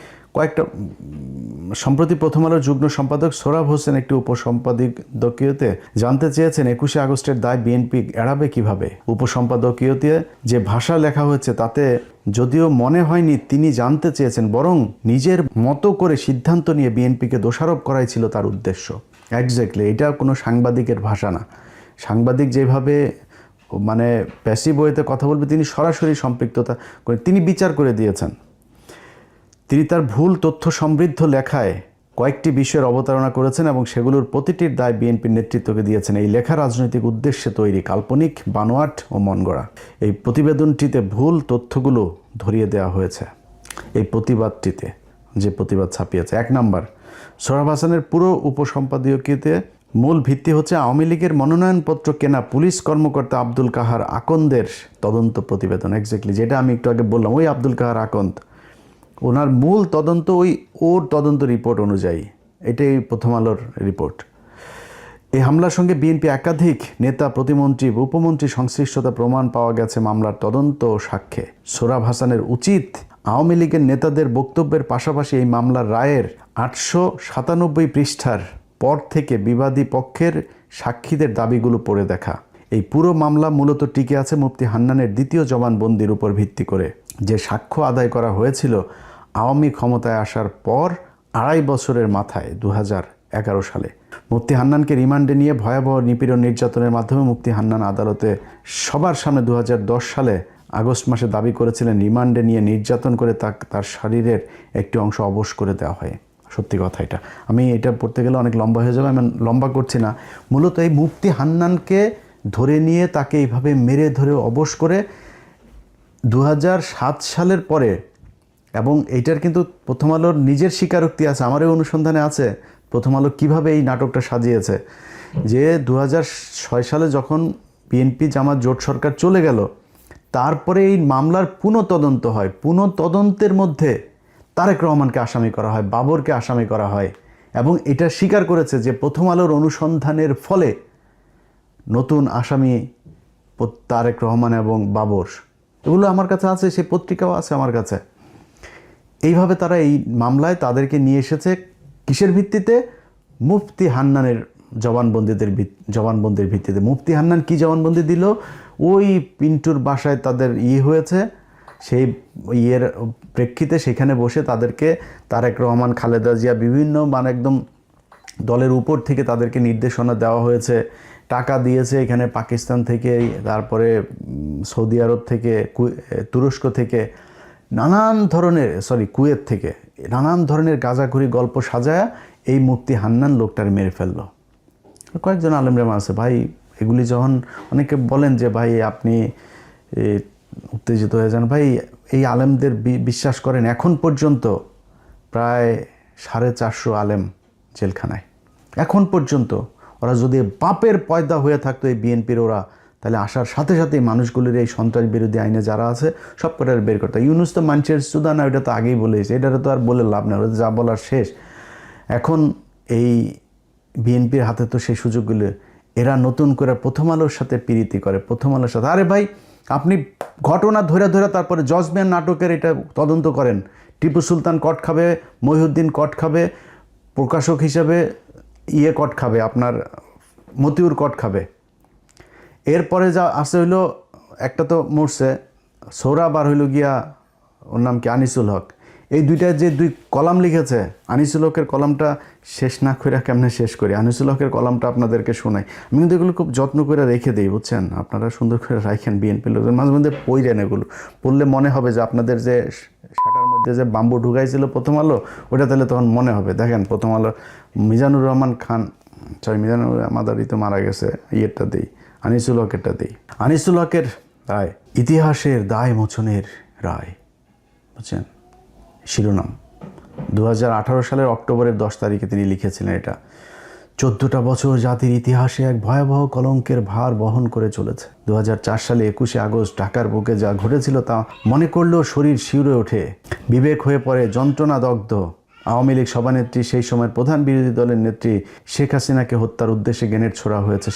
সম্প্রতি প্রথম আলোর যুগ্ম সম্পাদক সোহরাব হোসেন একটি উপসম্পাদকীয়তে জানতে চেয়েছেন 21শে আগস্টের দায় বিএনপি এড়াবে কিভাবে। উপসম্পাদকীয়তে যে ভাষা লেখা হয়েছে তাতে যদিও মনে হয়নি তিনি জানতে চেয়েছেন, বরং নিজের মতো করে সিদ্ধান্ত নিয়ে বিএনপিকে দোষারোপ করাই ছিল তার উদ্দেশ্য। এক্স্যাক্টলি, এটা কোনো সাংবাদিকের ভাষা না। সাংবাদিক যেভাবে মানে প্যাসিভ ওয়েতে কথা বলবে, তিনি সরাসরি সম্পৃক্ততা করে তিনি বিচার করে দিয়েছেন। তিনি তার ভুল তথ্য সমৃদ্ধ লেখায় কয়েকটি বিষয়ের অবতারণা করেছেন এবং সেগুলোর প্রতিটির দায় বিএনপির নেতৃত্বকে দিয়েছেন। এই লেখা রাজনৈতিক উদ্দেশ্যে তৈরি, কাল্পনিক, বানোয়াট ও মনগড়া। এই প্রতিবেদনটিতে ভুল তথ্যগুলো ধরিয়ে দেওয়া হয়েছে। এই প্রতিবাদটিতে যে প্রতিবাদ ছাপিয়েছে, 1 নম্বর, সোহরাব হাসানের পুরো উপসম্পাদকীয়তে মূল ভিত্তি হচ্ছে আওয়ামী লীগের মনোনয়নপত্র কেনা পুলিশ কর্মকর্তা আব্দুল কাহার আকন্দের তদন্ত প্রতিবেদন। এক্স্যাক্টলি, যেটা আমি একটু আগে বললাম, ওই আব্দুল কাহার আকন্দ, ওনার মূল তদন্ত ওর তদন্ত রিপোর্ট অনুযায়ী, এটাই প্রথম আলোর রিপোর্ট। এই হামলার সঙ্গে বিএনপি একাধিক নেতা, প্রতিমন্ত্রী, উপমন্ত্রী সংশ্লিষ্টতা প্রমাণ পাওয়া গেছে মামলার তদন্ত ও সাক্ষ্যে। সোহরাব হাসানের উচিত আওয়ামী লীগের নেতাদের বক্তব্যের পাশাপাশি এই মামলার রায়ের 897 পৃষ্ঠার পর থেকে বিবাদী পক্ষের সাক্ষীদের দাবিগুলো পড়ে দেখা। এই পুরো মামলা মূলত টিকে আছে মুফতি হান্নানের দ্বিতীয় জবানবন্দির উপর ভিত্তি করে, যে সাক্ষ্য আদায় করা হয়েছিল আওয়ামী ক্ষমতায় আসার পর 2.5 বছরের মাথায় 2011 সালে। মুফতি হান্নানকে রিমান্ডে নিয়ে ভয়াবহ নিপীড়ন নির্যাতনের মাধ্যমে মুফতি হান্নান আদালতে সবার সামনে 2010 সালে আগস্ট মাসে দাবি করেছিলেন রিমান্ডে নিয়ে নির্যাতন করে তার শরীরের একটি অংশ অবশ করে দেওয়া হয়। সত্যি কথা এটা, আমি এটা পড়তে গেলে অনেক লম্বা হয়ে যাবে, আমি লম্বা করছি না। মূলত এই মুফতি হান্নানকে ধরে নিয়ে তাকে এইভাবে মেরে ধরে অবশ করে 2007 সালের পরে, এবং এইটার কিন্তু প্রথম আলোর নিজের স্বীকারোক্তি আছে, আমার এই অনুসন্ধানে আছে প্রথম আলো কীভাবে এই নাটকটা সাজিয়েছে। যে 2006 সালে যখন বিএনপি জামাত জোট সরকার চলে গেল, তারপরে এই মামলার পুনঃতদন্ত হয়। পুনঃতদন্তের মধ্যে তারেক রহমানকে আসামি করা হয়, বাবরকে আসামি করা হয়, এবং এটা স্বীকার করেছে যে প্রথম আলোর অনুসন্ধানের ফলে নতুন আসামি তারেক রহমান এবং বাবর, এগুলো আমার কাছে আছে, সেই পত্রিকাও আছে আমার কাছে। এইভাবে তারা এই মামলায় তাদেরকে নিয়ে এসেছে কিসের ভিত্তিতে? মুফতি হান্নানের জবানবন্দির ভিত্তিতে। মুফতি হান্নান কি জবানবন্দি দিল? ওই পিন্টুর বাসায় তাদের হয়েছে, সেই প্রেক্ষিতে সেখানে বসে তাদেরকে তারেক রহমান, খালেদা জিয়া, বিভিন্ন একদম দলের উপর থেকে তাদেরকে নির্দেশনা দেওয়া হয়েছে, টাকা দিয়েছে এখানে পাকিস্তান থেকে, তারপরে সৌদি আরব থেকে, তুরস্ক থেকে, নানান ধরনের, কুয়েত থেকে নানান ধরনের গাঁজাখুরি গল্প সাজায়া এই মুফতি হান্নান লোকটার মেরে ফেললো। কয়েকজন আলেমরা আছে ভাই, এগুলি যখন অনেকে বলেন যে ভাই আপনি উত্তেজিত হয়ে যান, ভাই এই আলেমদের বিশ্বাস করেন, এখন পর্যন্ত প্রায় 450 আলেম জেলখানায় এখন পর্যন্ত। ওরা যদি বাপের পয়দা হয়ে থাকতো এই বিএনপির, ওরা তাহলে আসার সাথে সাথেই মানুষগুলির এই সন্ত্রাস বিরোধী আইনে যারা আছে সব কটার বের করতে। ইউনুস তো মানুষের সুদা না, ওইটা তো আগেই বলেছে, এটা তো আর বলে লাভ নেই, ওটা যা বলার শেষ। এখন এই বিএনপির হাতে তো সেই সুযোগগুলো, এরা নতুন করে প্রথম আলোর সাথে প্রীতি করে, প্রথম আলোর সাথে। আরে ভাই, আপনি ঘটনা ধরে তারপরে জজমের নাটকের এটা তদন্ত করেন। টিপু সুলতান কট খাবে, মহিউদ্দিন কট খাবে, প্রকাশক হিসেবে কট খাবে, আপনার মতিউর কট খাবে। এরপরে যা আছে হইলো, একটা তো মরছে সোহরাব, আর হইল গিয়া ওর নাম কি, আনিসুল হক। এই দুইটা যে 2 কলাম লিখেছে, আনিসুল হকের কলামটা শেষ না করে কেমনে শেষ করি, আনিসুল হকের কলামটা আপনাদেরকে শোনাই। আমি কিন্তু এগুলো খুব যত্ন করে রেখে দিই, বুঝছেন, আপনারা সুন্দর করে রাখেন। বিএনপি লোকজন মাঝে মধ্যে পড়েন, এগুলো পড়লে মনে হবে যে আপনাদের যে শাটার মধ্যে যে বাম্বু ঢুকাইছিল প্রথম আলো, ওটা তাহলে তখন মনে হবে। দেখেন প্রথম আলো, মিজানুর রহমান খান, মিজানুর মাদারি তো মারা গেছে, ইয়েরটা দিই, আনিসুল হকেরটা দিই। আনিসুল হকের রায়, ইতিহাসের দায় মোচনের রায়, বুঝছেন শিরোনাম। 2018 সালের অক্টোবরের 10 তারিখে তিনি লিখেছিলেন এটা। 14টা বছর জাতির ইতিহাসে এক ভয়াবহ কলঙ্কের ভার বহন করে চলেছে। 2004 সালে 21শে আগস্ট ঢাকার বুকে যা ঘটেছিল তা মনে করলেও শরীর শিউরে ওঠে, বিবেক হয়ে পড়ে যন্ত্রণাদগ্ধ। আওয়ামী লীগ সভানেত্রী, সেই সময়ের প্রধান বিরোধী দলের নেত্রী শেখ হাসিনাকে হত্যার উদ্দেশ্যে গ্রেনেড ছোড়া হয়েছে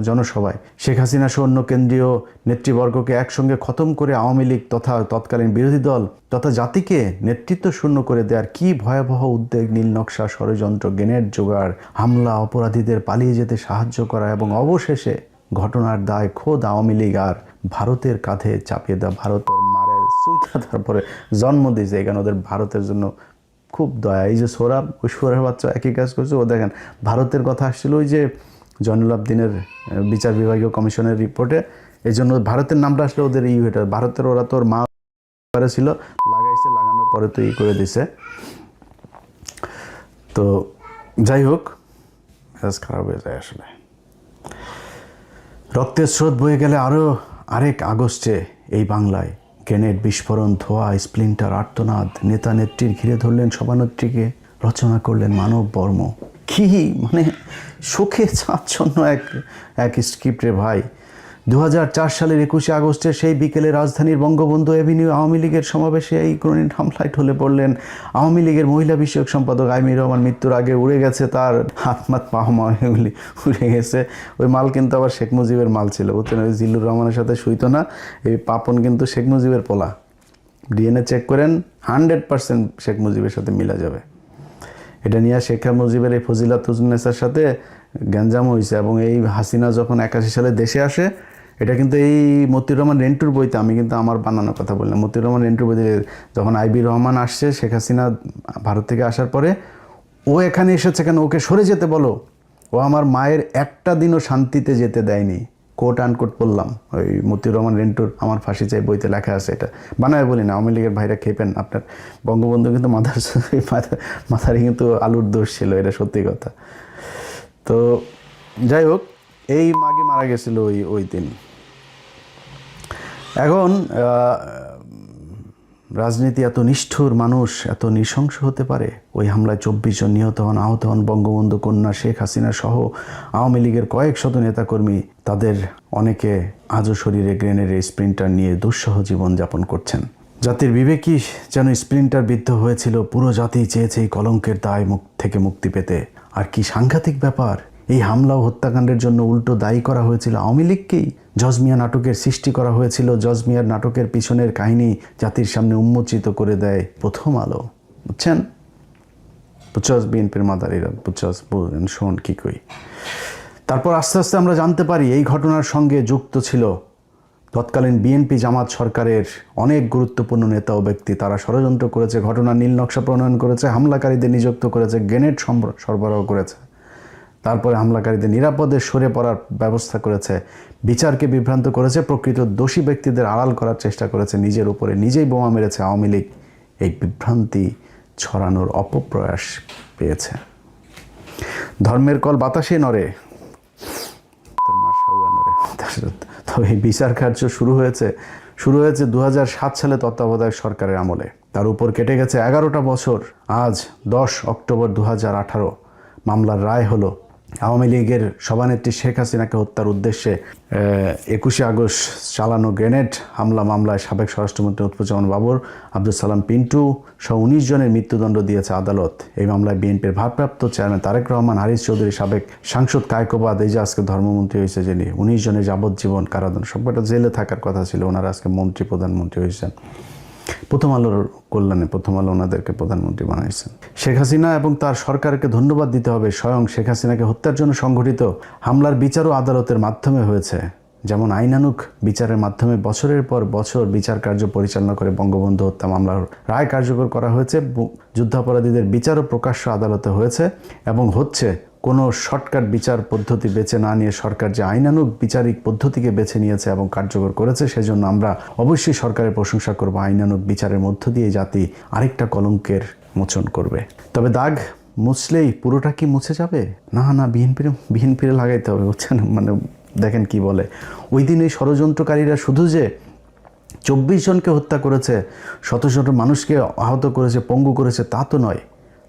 জনসভায়। শেখ হাসিনা সহ অন্য কেন্দ্রীয় নেতৃবর্গকে একসঙ্গে খতম করে আওয়ামী লীগ তথা তৎকালীন বিরোধী দল তথা জাতিকে নেতৃত্ব শূন্য করে দেওয়ার কি ভয়াবহ উদ্বেগ, নীল নকশা, ষড়যন্ত্র, গ্রেনেড জোগাড়, হামলা, অপরাধীদের পালিয়ে যেতে সাহায্য করা এবং অবশেষে ঘটনার দায় খোদ আওয়ামী লীগ আর ভারতের কাঁধে চাপিয়ে দেওয়া। ভারতের মারে সুইটা তারপরে জন্ম দিয়েছে, এখানে ওদের ভারতের জন্য খুব দয়া। এই যে সোহরাব, ওই সোহরাব বাচ্চা একই কাজ করছে। ও দেখেন ভারতের কথা আসছিল ওই যে জয়নুল আবদিনের বিচার বিভাগীয় কমিশনের রিপোর্টে, এই জন্য ভারতের নামটা আসলে ওদের এটা ভারতের, ওরা তোর মা ছিল লাগাইছে, লাগানোর পরে তো করে দিছে। তো যাই হোক, মেজাজ খারাপ হয়ে যায় আসলে। রক্তের স্রোত বয়ে গেলে আরও আরেক আগস্টে এই বাংলায় গ্রেনেড বিস্ফোরণ, ধোঁয়া, স্প্লিন্টার, আর্তনাদ, নেতা নেত্রীর ঘিরে ধরলেন সভানেত্রীকে, রচনা করলেন মানব বর্ম। কি মানে শোকে চাচ্ছন্ন এক স্ক্রিপ্ট রে ভাই। 2004 সালের 21শে আগস্টের সেই বিকেলে রাজধানীর বঙ্গবন্ধু এভিনিউ আওয়ামী লীগের সমাবেশে এই গ্রেনেড হামলায় ঢলে পড়লেন আওয়ামী লীগের মহিলা বিষয়ক সম্পাদক আইমি রহমান। মৃত্যুর আগে উড়ে গেছে তার হাত মাত পা এগুলি উড়ে গেছে। ওই মাল কিন্তু আবার শেখ মুজিবের মাল ছিল, বুঝছেন। ওই জিল্লুর রহমানের সাথে শুইতো না। এই পাপন কিন্তু শেখ মুজিবের পোলা। ডিএনএ চেক করেন, 100% শেখ মুজিবের সাথে মিলা যাবে। এটা নিয়ে শেখ মুজিবের এই ফজিলাতুন্নেসার সাথে গ্যাঞ্জাম হয়েছে। এবং এই হাসিনা যখন 81 সালে দেশে আসে, এটা কিন্তু এই মতিউর রহমান রেন্টুর বইতে, আমি কিন্তু আমার বানানোর কথা বললাম, মতিউর রহমান রেন্টুর বইতে যখন আইবি রহমান আসছে, শেখ হাসিনা ভারত থেকে আসার পরে ও এখানে এসেছে কেন, ওকে সরে যেতে বলো। ও আমার মায়ের একটা দিনও শান্তিতে যেতে দেয়নি। কোট আনকোট বললাম, ওই মতিউর রহমান রেন্টুর আমার ফাঁসি চাই বইতে লেখা আছে। এটা বানায় বলি না, আওয়ামী লীগের ভাইরা খেপেন। আপনার বঙ্গবন্ধু কিন্তু মাথারই কিন্তু আলুর দোষ ছিল, এটা সত্যি কথা। তো যাই হোক, এই মাগে মারা গেছিল ওই দিন। এখন রাজনীতি এত নিষ্ঠুর, মানুষ এত নৃশংস হতে পারে। ওই হামলায় 24 জন নিহত হন, আহত হন বঙ্গবন্ধু কন্যা শেখ হাসিনা সহ আওয়ামী লীগের কয়েক শত নেতাকর্মী। তাদের অনেকে আজও শরীরে গ্রেনেডের স্প্লিন্টার নিয়ে দুঃসহ জীবনযাপন করছেন। জাতির বিবেকই যেন স্প্লিন্টার বিদ্ধ হয়েছিল। পুরো জাতি চেয়েছে এই কলঙ্কের দায় থেকে মুক্তি পেতে। আর কি সাংঘাতিক ব্যাপার, এই হামলা ও হত্যাকাণ্ডের জন্য উল্টো দায়ী করা হয়েছিল আওয়ামী লীগকেই। জজ মিয়া নাটকের সৃষ্টি করা হয়েছিল। জজ মিয়ার নাটকের পিছনের কাহিনী জাতির সামনে উন্মোচিত করে দেয় প্রথম আলো, বুঝছেন। বুঝছস বিএনপির মাদারিরা, বুঝছস শোন কি কই। তারপর আস্তে আস্তে আমরা জানতে পারি এই ঘটনার সঙ্গে যুক্ত ছিল তৎকালীন বিএনপি জামাত সরকারের অনেক গুরুত্বপূর্ণ নেতা ও ব্যক্তি। তারা ষড়যন্ত্র করেছে, ঘটনার নীল নকশা প্রণয়ন করেছে, হামলাকারীদের নিযুক্ত করেছে, গ্রেনেড সরবরাহ করেছে, তারপরে হামলাকারীদের নিরাপদে সরে পড়ার ব্যবস্থা করেছে, বিচারকে বিভ্রান্ত করেছে, প্রকৃত দোষী ব্যক্তিদের আড়াল করার চেষ্টা করেছে, নিজের উপরে নিজেই বোমা মেরেছে আওয়ামী লীগ। এই বিভ্রান্তি ছড়ানোর অপপ্রয়াস পেয়েছে। ধর্মের কল বাতাসে নড়ে, তোর মা সাউয়া নড়ে। তবে এই বিচার কার্য শুরু হয়েছে 2007 সালে তত্ত্বাবধায়ক সরকারের আমলে। তার উপর কেটে গেছে 11টা বছর। আজ 10 অক্টোবর 2018 মামলার রায় হলো। আওয়ামী লীগের সভানেত্রী শেখ হাসিনাকে হত্যার উদ্দেশ্যে 21শে আগস্ট চালানো গ্রেনেড হামলা মামলায় সাবেক স্বরাষ্ট্রমন্ত্রী লুৎফুজ্জামান বাবর, আব্দুল সালাম পিন্টু সহ 19 জনের মৃত্যুদণ্ড দিয়েছে আদালত। এই মামলায় বিএনপির ভারপ্রাপ্ত চেয়ারম্যান তারেক রহমান, হারিস চৌধুরী, সাবেক সাংসদ কায়কোবাদ, এই যে আজকে ধর্মমন্ত্রী হয়েছে যিনি, 19 জনের যাবজ্জীবন কারাদণ্ড, সবকটা জেলে থাকার কথা ছিল, ওনারা আজকে মন্ত্রী, প্রধানমন্ত্রী হয়েছেন। প্রথম আলোর কল্যাণে প্রথম আলো ওনাদেরকে প্রধানমন্ত্রী বানাইছেন। শেখ হাসিনা এবং তার সরকারকে ধন্যবাদ দিতে হবে। স্বয়ং শেখ হাসিনাকে হত্যার জন্য সংঘটিত হামলার বিচারও আদালতের মাধ্যমে হয়েছে। যেমন আইনানুগ বিচারের মাধ্যমে বছরের পর বছর বিচার কার্য পরিচালনা করে বঙ্গবন্ধু হত্যা মামলার রায় কার্যকর করা হয়েছে। যুদ্ধাপরাধীদের বিচারও প্রকাশ্য আদালতে হয়েছে এবং হচ্ছে। কোনো শর্টকাট বিচার পদ্ধতি বেছে না নিয়ে সরকার যে আইনানুগ বিচারিক পদ্ধতিকে বেছে নিয়েছে এবং কার্যকর করেছে, সেজন্য আমরা অবশ্যই সরকারের প্রশংসা করব। আইনানুগ বিচারের মধ্য দিয়ে জাতি আরেকটা কলঙ্কের মোচন করবে। তবে দাগ মুছলেই পুরোটা কি মুছে যাবে? না, বিএনপির লাগাইতে হবে, বুঝছেন। মানে দেখেন কি বলে, ওই দিন এই ষড়যন্ত্রকারীরা শুধু যে 24 জনকে হত্যা করেছে, শত শত মানুষকে আহত করেছে, পঙ্গু করেছে, তা তো নয়।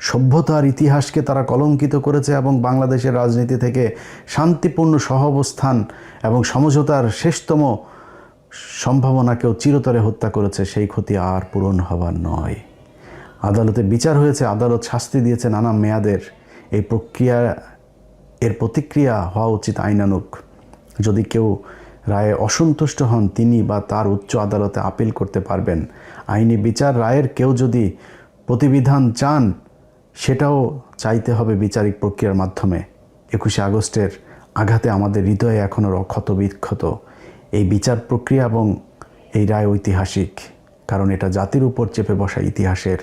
সভ্যতার ইতিহাসকে তারা কলঙ্কিত করেছে এবং বাংলাদেশের রাজনীতি থেকে শান্তিপূর্ণ সহাবস্থান এবং সমঝোতার শেষতম সম্ভাবনাকেও চিরতরে হত্যা করেছে। সেই ক্ষতি আর পূরণ হবার নয়। আদালতে বিচার হয়েছে, আদালত শাস্তি দিয়েছে নানা মেয়াদের। এই প্রক্রিয়া, এর প্রতিক্রিয়া হওয়া উচিত আইনানুগ। যদি কেউ রায়ে অসন্তুষ্ট হন, তিনি বা তার উচ্চ আদালতে আপিল করতে পারবেন। আইনি বিচার রায়ের কেউ যদি প্রতিবিধান চান, সেটাও চাইতে হবে বিচারিক প্রক্রিয়ার মাধ্যমে। 21শে আগস্টের আঘাতে আমাদের হৃদয়ে এখনও অক্ষত বিক্ষত। এই বিচার প্রক্রিয়া এবং এই রায় ঐতিহাসিক, কারণ এটা জাতির উপর চেপে বসা ইতিহাসের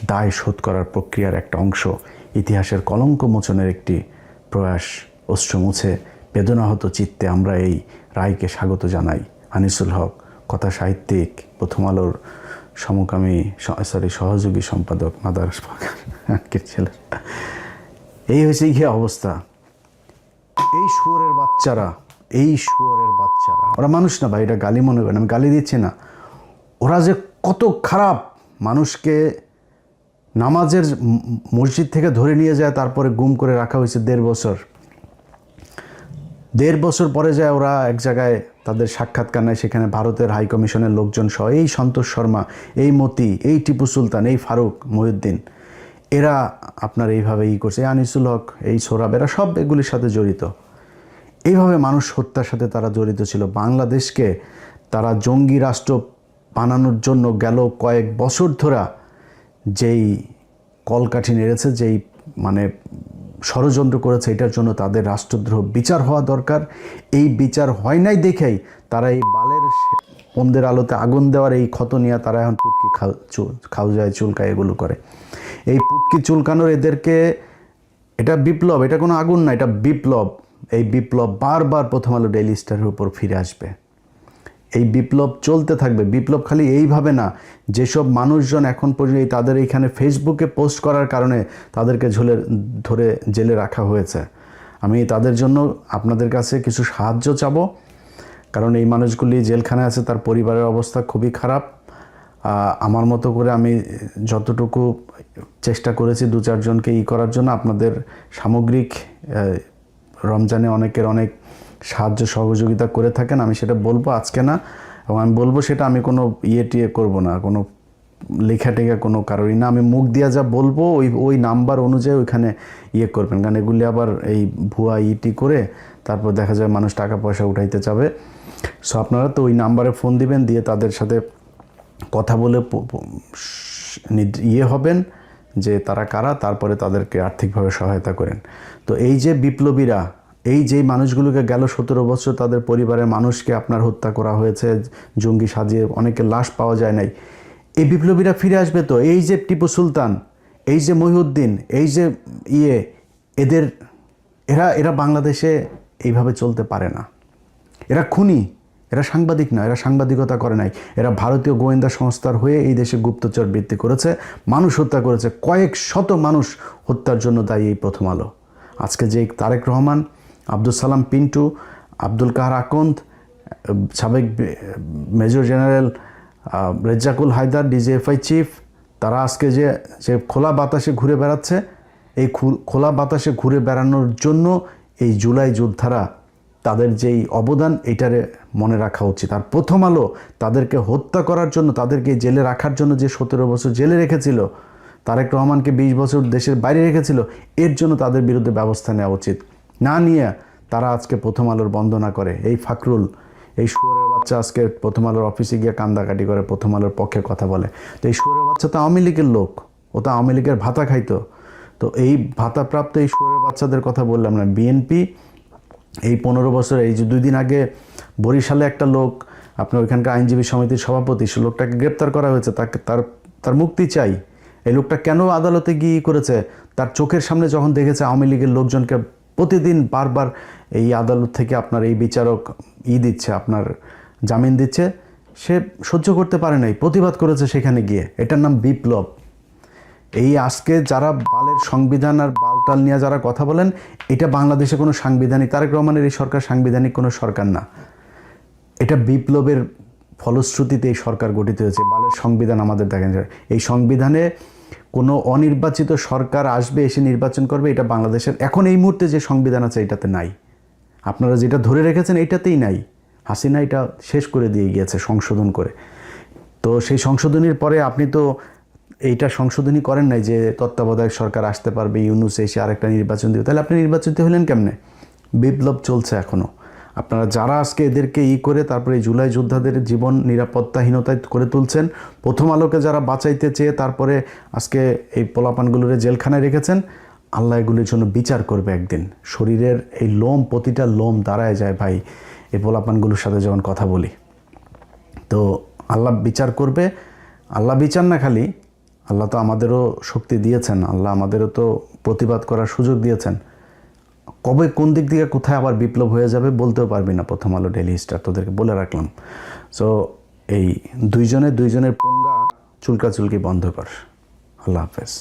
দায় শোধ করার প্রক্রিয়ার একটা অংশ। ইতিহাসের কলঙ্ক মোচনের একটি প্রয়াস। অশ্রু মুছে বেদনাহত চিত্তে আমরা এই রায়কে স্বাগত জানাই। আনিসুল হক, কথা সাহিত্যিক, প্রথম আলোর সমকামী সহযোগী সম্পাদক, মাদার ছেলে। এই হয়েছে গিয়ে অবস্থা। এই শুয়োরের বাচ্চারা, ওরা মানুষ না ভাই, এটা গালি মনে করেন, আমি গালি দিচ্ছি না। ওরা যে কত খারাপ, মানুষকে নামাজের মসজিদ থেকে ধরে নিয়ে যায়, তারপরে গুম করে রাখা হয়েছে 1.5 বছর। 1.5 বছর পরে যায় ওরা এক জায়গায় তাদের সাক্ষাৎকার নেয়, সেখানে ভারতের হাই কমিশনের লোকজন সহ, এই সন্তোষ শর্মা, এই মতি, এই টিপু সুলতান, এই ফারুক মহিউদ্দিন, এরা আপনার এইভাবে করছে। আনিসুল হক, এই সোরাব, এরা সব এগুলির সাথে জড়িত। এইভাবে মানুষ হত্যার সাথে তারা জড়িত ছিল। বাংলাদেশকে তারা জঙ্গি রাষ্ট্র বানানোর জন্য গেল কয়েক বছর ধরে যেই কলকাঠি নেড়েছে, যেই মানে ষড়যন্ত্র করেছে, এটার জন্য তাদের রাষ্ট্রদ্রোহ বিচার হওয়া দরকার। এই বিচার হয় নাই দেখেই তারা এই বালের পন্দের আলোতে আগুন দেওয়ার এই ক্ষত নিয়ে তারা এখন পুটকি খাওয়ায় চুলকায় এগুলো করে। এই পুটকি চুলকানোর এদেরকে, এটা বিপ্লব, এটা কোনো আগুন না, এটা বিপ্লব। এই বিপ্লব বারবার প্রথম আলো ডেইলি স্টারের উপর ফিরে আসবে। এই বিপ্লব চলতে থাকবে। বিপ্লব খালি এইভাবে না, যেসব মানুষজন এখন পর্যন্ত তাদের এইখানে ফেসবুকে পোস্ট করার কারণে তাদেরকে ধরে জেলে রাখা হয়েছে, আমি তাদের জন্য আপনাদের কাছে কিছু সাহায্য চাবো। কারণ এই মানুষগুলি জেলখানায় আছে, তার পরিবারের অবস্থা খুবই খারাপ। আমার মতো করে আমি যতটুকু চেষ্টা করেছি 2-4 জনকে করার জন্য। আপনাদের সামগ্রিক রমজানে অনেকের অনেক সাহায্য সহযোগিতা করে থাকেন, আমি সেটা বলবো আজকে না। এবং আমি বলবো সেটা আমি কোনো টিয়ে করবো না, কোনো লেখা টেখা কোনো কারোরই না। আমি মুখ দিয়া যা বলবো ওই নাম্বার অনুযায়ী ওইখানে করবেন। কারণ এগুলি আবার এই ভুয়া করে তারপর দেখা যায় মানুষ টাকা পয়সা উঠাইতে চাবে। সো আপনারা তো ওই নাম্বারে ফোন দিবেন, দিয়ে তাদের সাথে কথা বলে হবেন যে তারা কারা, তারপরে তাদেরকে আর্থিকভাবে সহায়তা করেন। তো এই যে বিপ্লবীরা, এই যেই মানুষগুলোকে গেল 17 বছর তাদের পরিবারের মানুষকে আপনার হত্যা করা হয়েছে, জঙ্গি সাজিয়ে, অনেকের লাশ পাওয়া যায় নাই, এই বিপ্লবীরা ফিরে আসবে তো। এই যে টিপু সুলতান, এই যে মহিউদ্দিন, এই যে এরা বাংলাদেশে এইভাবে চলতে পারে না। এরা খুনি, এরা সাংবাদিক না, এরা সাংবাদিকতা করে নাই। এরা ভারতীয় গোয়েন্দা সংস্থার হয়ে এই দেশে গুপ্তচর বৃত্তি করেছে, মানুষ হত্যা করেছে। কয়েক শত মানুষ হত্যার জন্য দায়ী এই প্রথম আলো। আজকে যে তারেক রহমান, আব্দুল সালাম পিন্টু, আব্দুল কাহার আকন্দ, সাবেক major general Rezzakul Haider, DGFI chief, তারা আজকে যে খোলা বাতাসে ঘুরে বেড়াচ্ছে, এই খোলা বাতাসে ঘুরে বেড়ানোর জন্য এই জুলাই যোদ্ধারা, তাদের যেই অবদান, এইটারে মনে রাখা উচিত। আর প্রথম আলো তাদেরকে হত্যা করার জন্য, তাদেরকে জেলে রাখার জন্য যে 17 বছর জেলে রেখেছিল, তারেক রহমানকে 20 বছর দেশের বাইরে রেখেছিল, এর জন্য তাদের বিরুদ্ধে ব্যবস্থা নেওয়া উচিত। না নিয়ে তারা আজকে প্রথম আলোর বন্দনা করে। এই ফাকরুল, এই শুয়োরের বাচ্চা আজকে প্রথম আলোর অফিসে গিয়ে কান্দাকাটি করে, প্রথম আলোর পক্ষে কথা বলে। তো এই শুয়োরের বাচ্চা তো আওয়ামী লীগের লোক, ও তো আওয়ামী লীগের ভাতা খাইতো। তো এই ভাতাপ্রাপ্ত এই শুয়োরের বাচ্চাদের কথা বললাম না। বিএনপি এই 15 বছর, এই যে 2 দিন আগে বরিশালে একটা লোক, আপনার ওইখানকার আইনজীবী সমিতির সভাপতি, সে লোকটাকে গ্রেপ্তার করা হয়েছে, তার মুক্তি চাই। এই লোকটা কেন আদালতে গিয়ে করেছে? তার চোখের সামনে যখন দেখেছে আওয়ামী লীগের লোকজনকে প্রতিদিন বারবার এই আদালত থেকে আপনার এই বিচারক দিচ্ছে, আপনার জামিন দিচ্ছে, সে সহ্য করতে পারে নাই, প্রতিবাদ করেছে সেখানে গিয়ে। এটার নাম বিপ্লব। এই আজকে যারা বালের সংবিধান আর বাল টাল নিয়ে যারা কথা বলেন, এটা বাংলাদেশে কোনো সাংবিধানিক, তারেক রহমানের এই সরকার সাংবিধানিক কোনো সরকার না। এটা বিপ্লবের ফলশ্রুতিতে এই সরকার গঠিত হয়েছে। বালের সংবিধান আমাদের দেখেন, এই সংবিধানে কোনো অনির্বাচিত সরকার আসবে, এসে নির্বাচন করবে, এটা বাংলাদেশের এখন এই মুহূর্তে যে সংবিধান আছে এটাতে নাই। আপনারা যেটা ধরে রেখেছেন এইটাতেই নাই। হাসিনা এটা শেষ করে দিয়ে গিয়েছে সংশোধন করে। তো সেই সংশোধনীর পরে আপনি তো এইটা সংশোধনী করেন নাই যে তত্ত্বাবধায়ক সরকার আসতে পারবে, ইউনূস এসে আরেকটা নির্বাচন দিবে। তাহলে আপনি নির্বাচিত হলেন কেমনে? বিপ্লব চলছে এখনও। আপনারা যারা আজকে এদেরকে করে তারপরে জুলাই যোদ্ধাদের জীবন নিরাপত্তাহীনতায় করে তুলছেন, প্রথম আলোকে যারা বাঁচাইতে চেয়ে তারপরে আজকে এই পোলাপানগুলোরে জেলখানায় রেখেছেন, আল্লাহ এগুলির জন্য বিচার করবে একদিন। শরীরের এই লোম, প্রতিটা লোম দাঁড়ায় যায় ভাই এই পোলাপানগুলোর সাথে যখন কথা বলি। তো আল্লাহ বিচার করবে। আল্লাহ বিচার না, খালি আল্লাহ তো আমাদেরও শক্তি দিয়েছেন, আল্লাহ আমাদেরও তো প্রতিবাদ করার সুযোগ দিয়েছেন। কবে কোন দিক থেকে কোথায় আবার বিপ্লব হয়ে যাবে বলতেও পারবি না। প্রথম আলো, ডেইলি স্টার, তোদেরকে বলে রাখলাম। সো এই দুইজনের পঙ্গা চুলকাচুলকি বন্ধ কর। আল্লাহ হাফেজ।